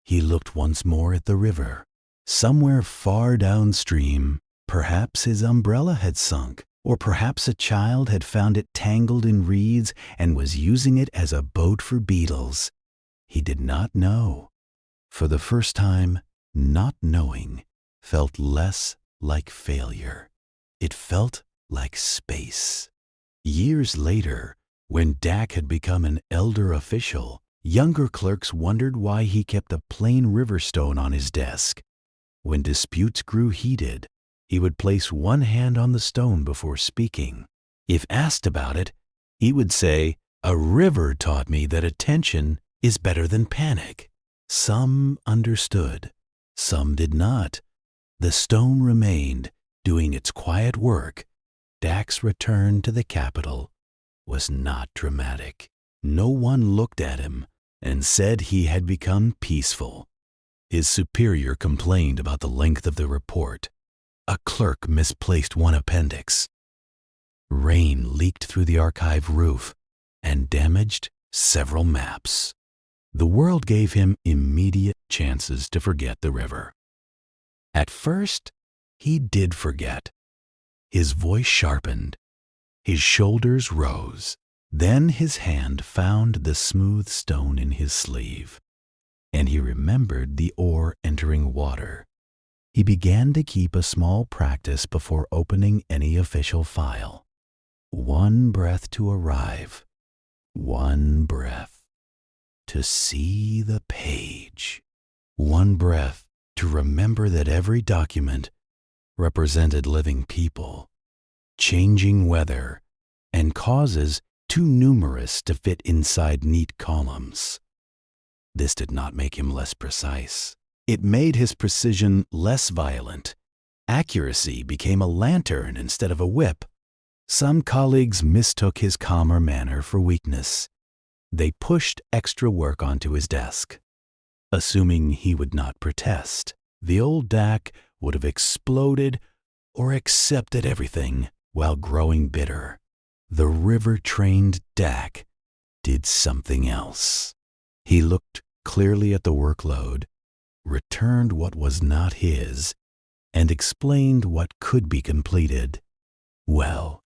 he looked once more at the river. Somewhere far downstream, perhaps his umbrella had sunk, or perhaps a child had found it tangled in reeds and was using it as a boat for beetles. He did not know. For the first time, not knowing felt less like failure. It felt like space. Years later, when Dak had become an elder official, younger clerks wondered why he kept a plain river stone on his desk. When disputes grew heated, he would place one hand on the stone before speaking. If asked about it, he would say, "A river taught me that attention is better than panic." Some understood, some did not. The stone remained, doing its quiet work. Dak's return to the capital was not dramatic. No one looked at him and said he had become peaceful. His superior complained about the length of the report. A clerk misplaced one appendix. Rain leaked through the archive roof and damaged several maps. The world gave him immediate chances to forget the river. At first, he did forget. His voice sharpened. His shoulders rose. Then his hand found the smooth stone in his sleeve, and he remembered the oar entering water. He began to keep a small practice before opening any official file. One breath to arrive. One breath to see the page. One breath to remember that every document represented living people, changing weather, and causes too numerous to fit inside neat columns. This did not make him less precise. It made his precision less violent. Accuracy became a lantern instead of a whip. Some colleagues mistook his calmer manner for weakness. They pushed extra work onto his desk. Assuming he would not protest, the old Dak would have exploded or accepted everything while growing bitter. The river-trained Dak did something else. He looked clearly at the workload, returned what was not his, and explained what could be completed. Well,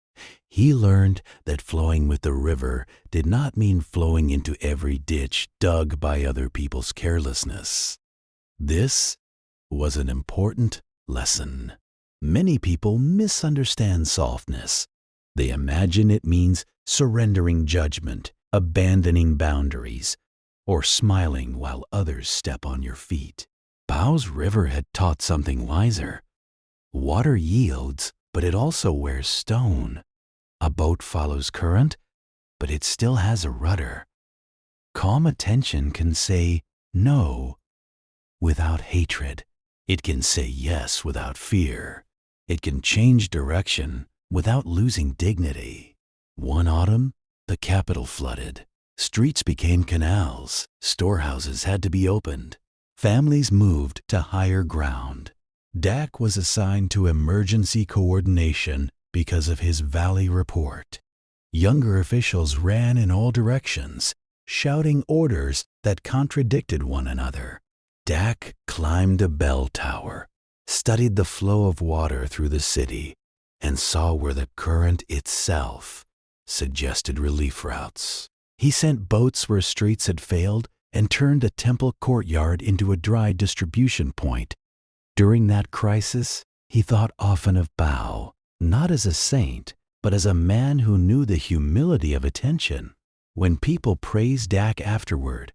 he learned that flowing with the river did not mean flowing into every ditch dug by other people's carelessness. This was an important lesson. Many people misunderstand softness. They imagine it means surrendering judgment, abandoning boundaries, or smiling while others step on your feet. Bao's river had taught something wiser. Water yields, but it also wears stone. A boat follows current, but it still has a rudder. Calm attention can say no without hatred. It can say yes without fear. It can change direction without losing dignity. One autumn, the capital flooded. Streets became canals. Storehouses had to be opened. Families moved to higher ground. Dak was assigned to emergency coordination because of his valley report. Younger officials ran in all directions, shouting orders that contradicted one another. Dak climbed a bell tower, studied the flow of water through the city, and saw where the current itself suggested relief routes. He sent boats where streets had failed and turned a temple courtyard into a dry distribution point. During that crisis, he thought often of Bao, not as a saint, but as a man who knew the humility of attention. When people praised Dak afterward,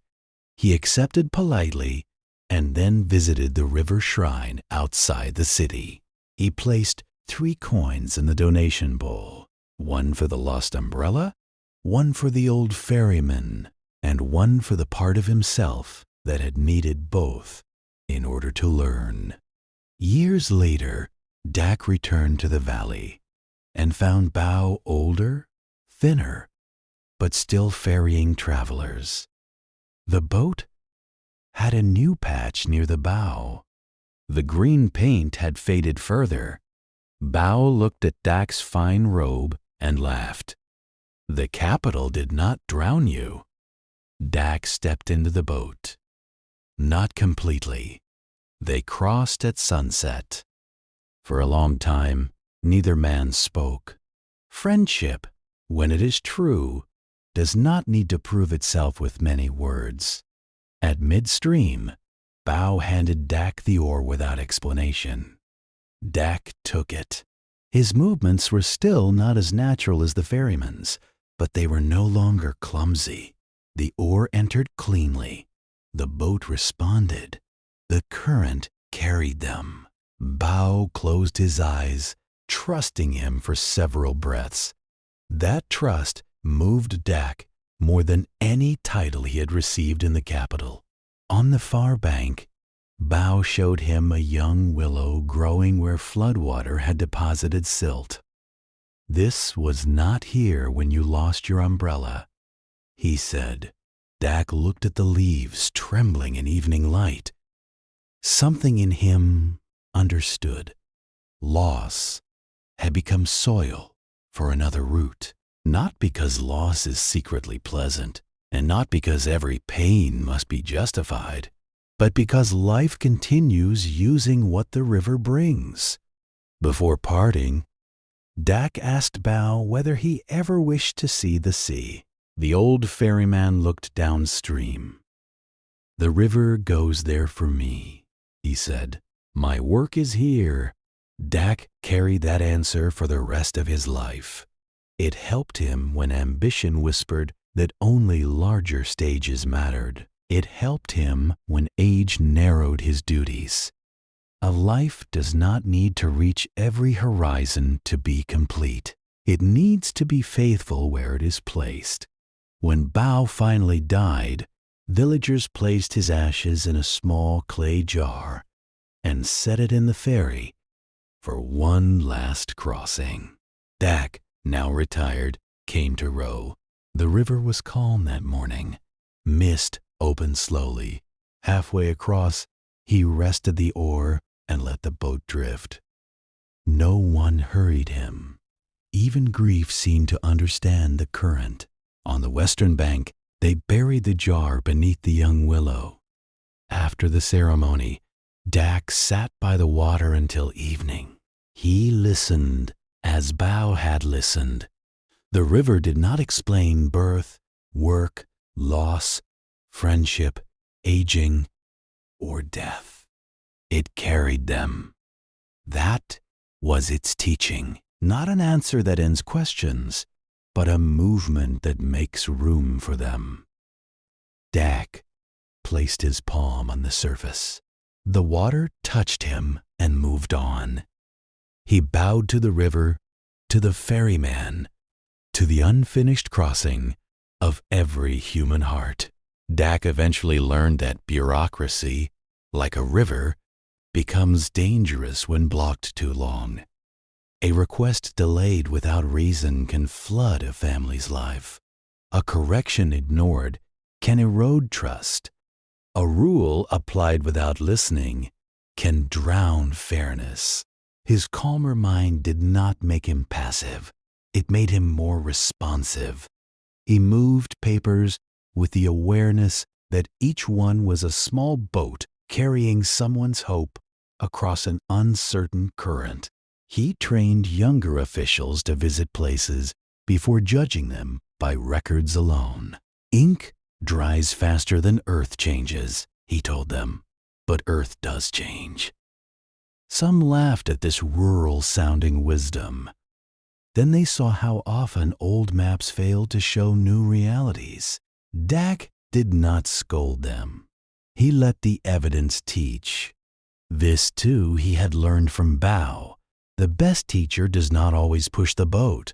he accepted politely and then visited the river shrine outside the city. He placed 3 coins in the donation bowl, one for the lost umbrella, one for the old ferryman, and one for the part of himself that had needed both in order to learn. Years later, Dak returned to the valley and found Bao older, thinner, but still ferrying travelers. The boat had a new patch near the bow. The green paint had faded further. Bao looked at Dak's fine robe and laughed. "The capital did not drown you." Dak stepped into the boat. Not completely. They crossed at sunset. For a long time, neither man spoke. Friendship, when it is true, does not need to prove itself with many words. At midstream, Bao handed Dak the oar without explanation. Dak took it. His movements were still not as natural as the ferryman's, but they were no longer clumsy. The oar entered cleanly. The boat responded. The current carried them. Bao closed his eyes, trusting him for several breaths. That trust moved Dak more than any title he had received in the capital. On the far bank, Bao showed him a young willow growing where floodwater had deposited silt. "This was not here when you lost your umbrella," he said. Dak looked at the leaves trembling in evening light. Something in him understood. Loss had become soil for another root. Not because loss is secretly pleasant, and not because every pain must be justified, but because life continues using what the river brings. Before parting, Dak asked Bao whether he ever wished to see the sea. The old ferryman looked downstream. "The river goes there for me," he said. "My work is here." Dak carried that answer for the rest of his life. It helped him when ambition whispered that only larger stages mattered. It helped him when age narrowed his duties. A life does not need to reach every horizon to be complete. It needs to be faithful where it is placed. When Bao finally died, villagers placed his ashes in a small clay jar and set it in the ferry for one last crossing. Dak, now retired, came to row. The river was calm that morning. Mist opened slowly. Halfway across, he rested the oar and let the boat drift. No one hurried him. Even grief seemed to understand the current. On the western bank, they buried the jar beneath the young willow. After the ceremony, Dak sat by the water until evening. He listened as Bao had listened. The river did not explain birth, work, loss, friendship, aging, or death. It carried them. That was its teaching, not an answer that ends questions, but a movement that makes room for them. Dak placed his palm on the surface. The water touched him and moved on. He bowed to the river, to the ferryman, to the unfinished crossing of every human heart. Dak eventually learned that bureaucracy, like a river, becomes dangerous when blocked too long. A request delayed without reason can flood a family's life. A correction ignored can erode trust. A rule applied without listening can drown fairness. His calmer mind did not make him passive. It made him more responsive. He moved papers with the awareness that each one was a small boat carrying someone's hope across an uncertain current. He trained younger officials to visit places before judging them by records alone. Ink dries faster than earth changes, he told them, but earth does change. Some laughed at this rural-sounding wisdom. Then they saw how often old maps failed to show new realities. Dak did not scold them. He let the evidence teach. This, too, he had learned from Bao. The best teacher does not always push the boat.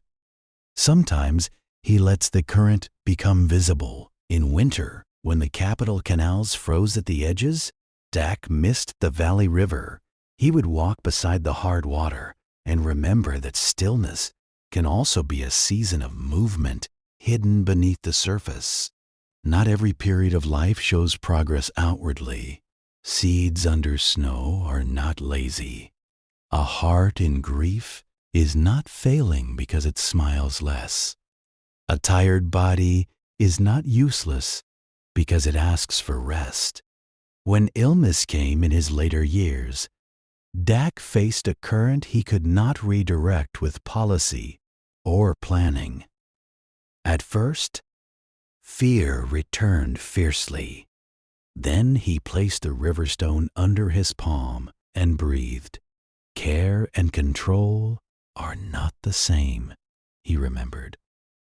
Sometimes He lets the current become visible. In winter, when the capital canals froze at the edges, Dak missed the valley river. He would walk beside the hard water and remember that stillness can also be a season of movement hidden beneath the surface. Not every period of life shows progress outwardly. Seeds under snow are not lazy. A heart in grief is not failing because it smiles less. A tired body is not useless because it asks for rest. When illness came in his later years, Dak faced a current he could not redirect with policy or planning. At first, fear returned fiercely. Then he placed the riverstone under his palm and breathed. Care and control are not the same, he remembered.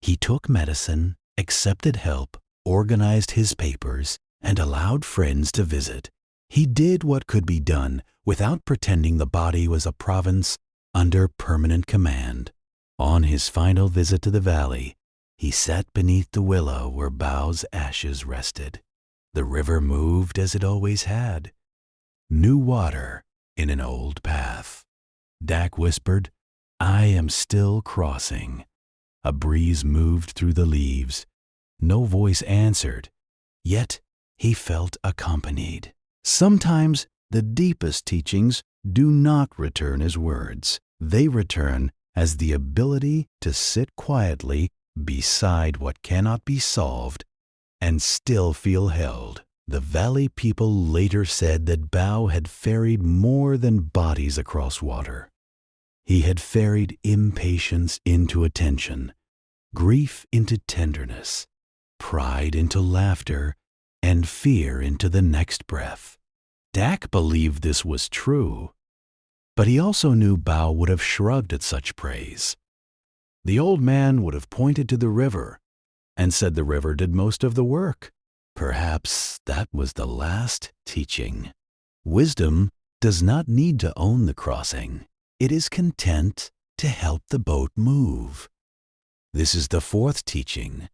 He took medicine, accepted help, organized his papers, and allowed friends to visit. He did what could be done without pretending the body was a province under permanent command. On his final visit to the valley, he sat beneath the willow where Bao's ashes rested. The river moved as it always had. New water in an old path. Dak whispered, "I am still crossing." A breeze moved through the leaves. No voice answered, yet he felt accompanied. Sometimes the deepest teachings do not return as words. They return as the ability to sit quietly beside what cannot be solved and still feel held. The valley people later said that Bao had ferried more than bodies across water. He had ferried impatience into attention, grief into tenderness, pride into laughter, and fear into the next breath. Dak believed this was true, but he also knew Bao would have shrugged at such praise. The old man would have pointed to the river and said the river did most of the work. Perhaps that was the last teaching. Wisdom does not need to own the crossing. It is content to help the boat move. This is the fourth teaching.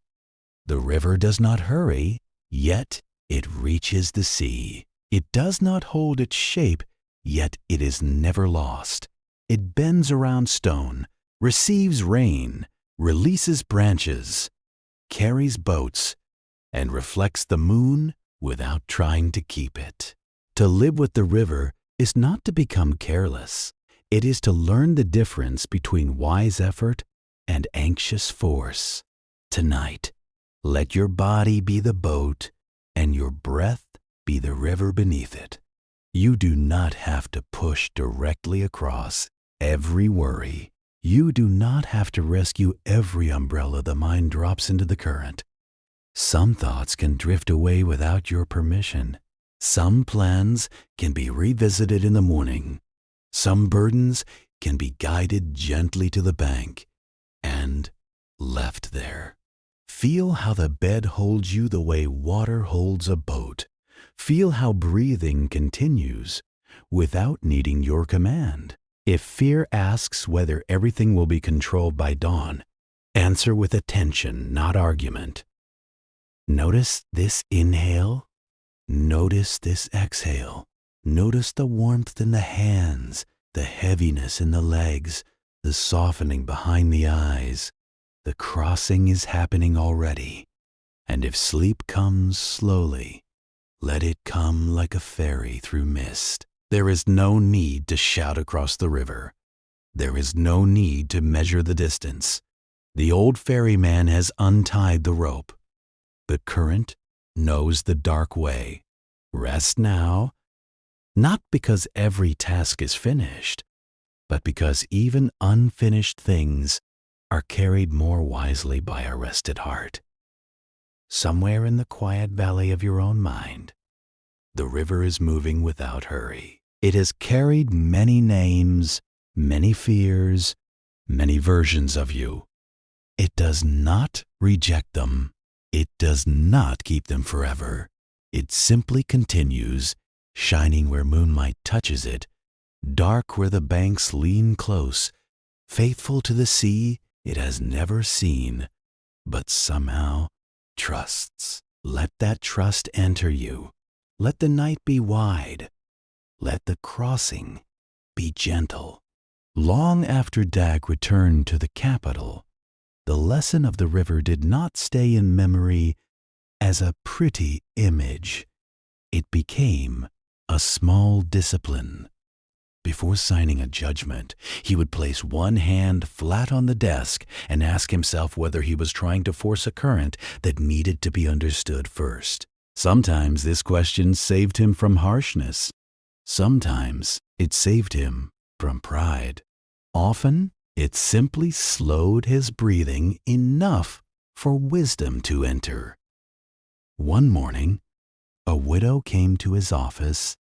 The river does not hurry, yet it reaches the sea. It does not hold its shape, yet it is never lost. It bends around stone, receives rain, releases branches, carries boats, and reflects the moon without trying to keep it. To live with the river is not to become careless. It is to learn the difference between wise effort and anxious force. Tonight, let your body be the boat and your breath be the river beneath it. You do not have to push directly across every worry. You do not have to rescue every umbrella the mind drops into the current. Some thoughts can drift away without your permission. Some plans can be revisited in the morning. Some burdens can be guided gently to the bank and left there. Feel how the bed holds you the way water holds a boat. Feel how breathing continues without needing your command. If fear asks whether everything will be controlled by dawn, answer with attention, not argument. Notice this inhale. Notice this exhale. Notice the warmth in the hands, the heaviness in the legs, the softening behind the eyes. The crossing is happening already. And if sleep comes slowly, let it come like a ferry through mist. There is no need to shout across the river. There is no need to measure the distance. The old ferryman has untied the rope. The current knows the dark way. Rest now, not because every task is finished, but because even unfinished things are carried more wisely by a rested heart. Somewhere in the quiet valley of your own mind, the river is moving without hurry. It has carried many names, many fears, many versions of you. It does not reject them. It does not keep them forever. It simply continues, shining where moonlight touches it, dark where the banks lean close, faithful to the sea it has never seen, but somehow trusts. Let that trust enter you. Let the night be wide. Let the crossing be gentle. Long after Dak returned to the capital, the lesson of the river did not stay in memory as a pretty image. It became a small discipline. Before signing a judgment, he would place one hand flat on the desk and ask himself whether he was trying to force a current that needed to be understood first. Sometimes this question saved him from harshness. Sometimes it saved him from pride. Often it simply slowed his breathing enough for wisdom to enter. One morning, a widow came to his office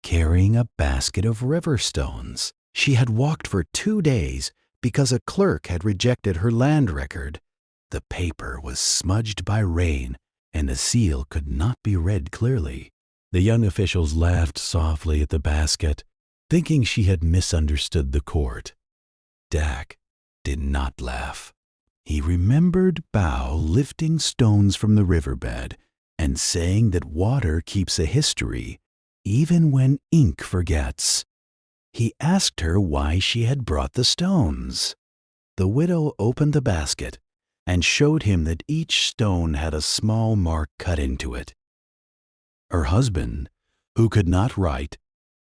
carrying a basket of river stones. She had walked for 2 days because a clerk had rejected her land record. The paper was smudged by rain and the seal could not be read clearly. The young officials laughed softly at the basket, thinking she had misunderstood the court. Dak did not laugh. He remembered Bao lifting stones from the riverbed and saying that water keeps a history even when ink forgets. He asked her why she had brought the stones. The widow opened the basket and showed him that each stone had a small mark cut into it. Her husband, who could not write,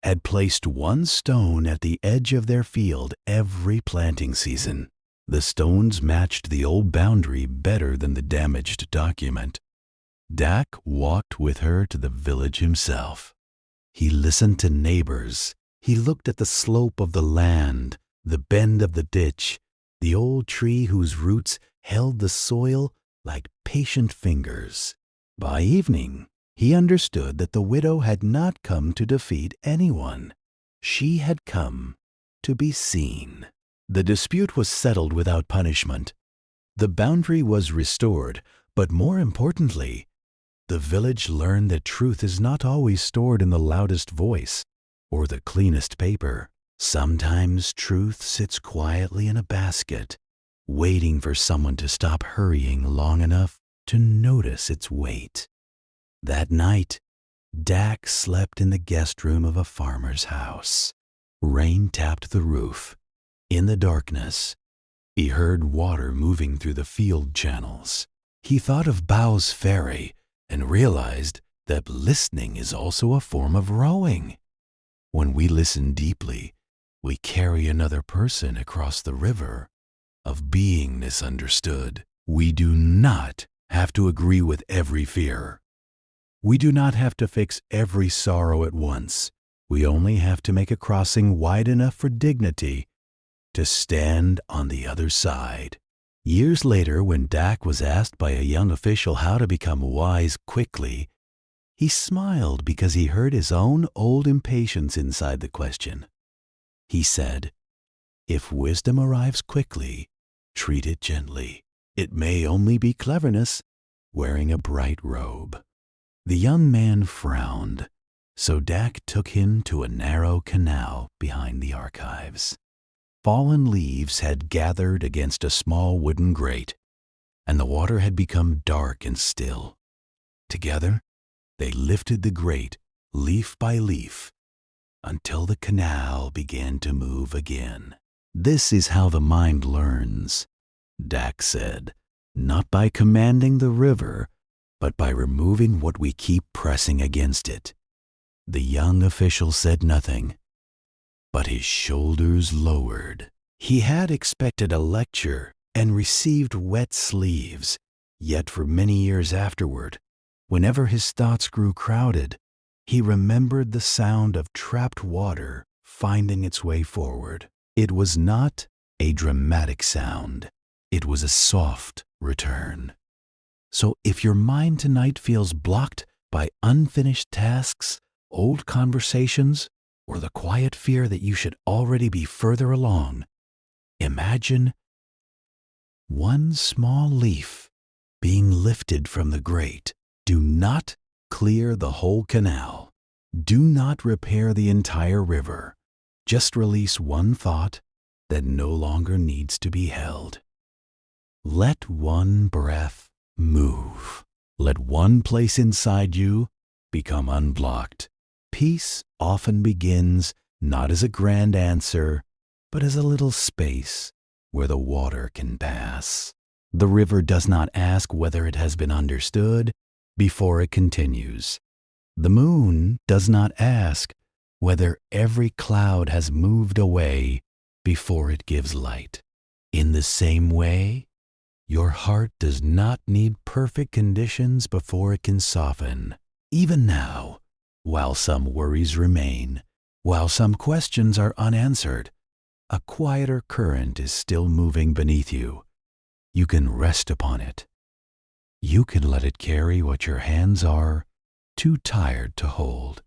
had placed one stone at the edge of their field every planting season. The stones matched the old boundary better than the damaged document. Dak walked with her to the village himself. He listened to neighbors. He looked at the slope of the land, the bend of the ditch, the old tree whose roots held the soil like patient fingers. By evening, he understood that the widow had not come to defeat anyone. She had come to be seen. The dispute was settled without punishment. The boundary was restored, but more importantly, the village learned that truth is not always stored in the loudest voice or the cleanest paper. Sometimes truth sits quietly in a basket, waiting for someone to stop hurrying long enough to notice its weight. That night, Dak slept in the guest room of a farmer's house. Rain tapped the roof. In the darkness, he heard water moving through the field channels. He thought of Bao's ferry and realized that listening is also a form of rowing. When we listen deeply, we carry another person across the river of being misunderstood. We do not have to agree with every fear. We do not have to fix every sorrow at once. We only have to make a crossing wide enough for dignity to stand on the other side. Years later, when Dak was asked by a young official how to become wise quickly, he smiled because he heard his own old impatience inside the question. He said, "If wisdom arrives quickly, treat it gently. It may only be cleverness wearing a bright robe." The young man frowned, so Dak took him to a narrow canal behind the archives. Fallen leaves had gathered against a small wooden grate, and the water had become dark and still. Together, they lifted the grate, leaf by leaf, until the canal began to move again. "This is how the mind learns," Dak said, "not by commanding the river, but by removing what we keep pressing against it." The young official said nothing, but his shoulders lowered. He had expected a lecture and received wet sleeves, yet for many years afterward, whenever his thoughts grew crowded, he remembered the sound of trapped water finding its way forward. It was not a dramatic sound. It was a soft return. So if your mind tonight feels blocked by unfinished tasks, old conversations, or the quiet fear that you should already be further along, imagine one small leaf being lifted from the grate. Do not clear the whole canal. Do not repair the entire river. Just release one thought that no longer needs to be held. Let one breath move. Let one place inside you become unblocked. Peace often begins not as a grand answer, but as a little space where the water can pass. The river does not ask whether it has been understood before it continues. The moon does not ask whether every cloud has moved away before it gives light. In the same way, your heart does not need perfect conditions before it can soften. Even now, while some worries remain, while some questions are unanswered, a quieter current is still moving beneath you. You can rest upon it. You can let it carry what your hands are too tired to hold.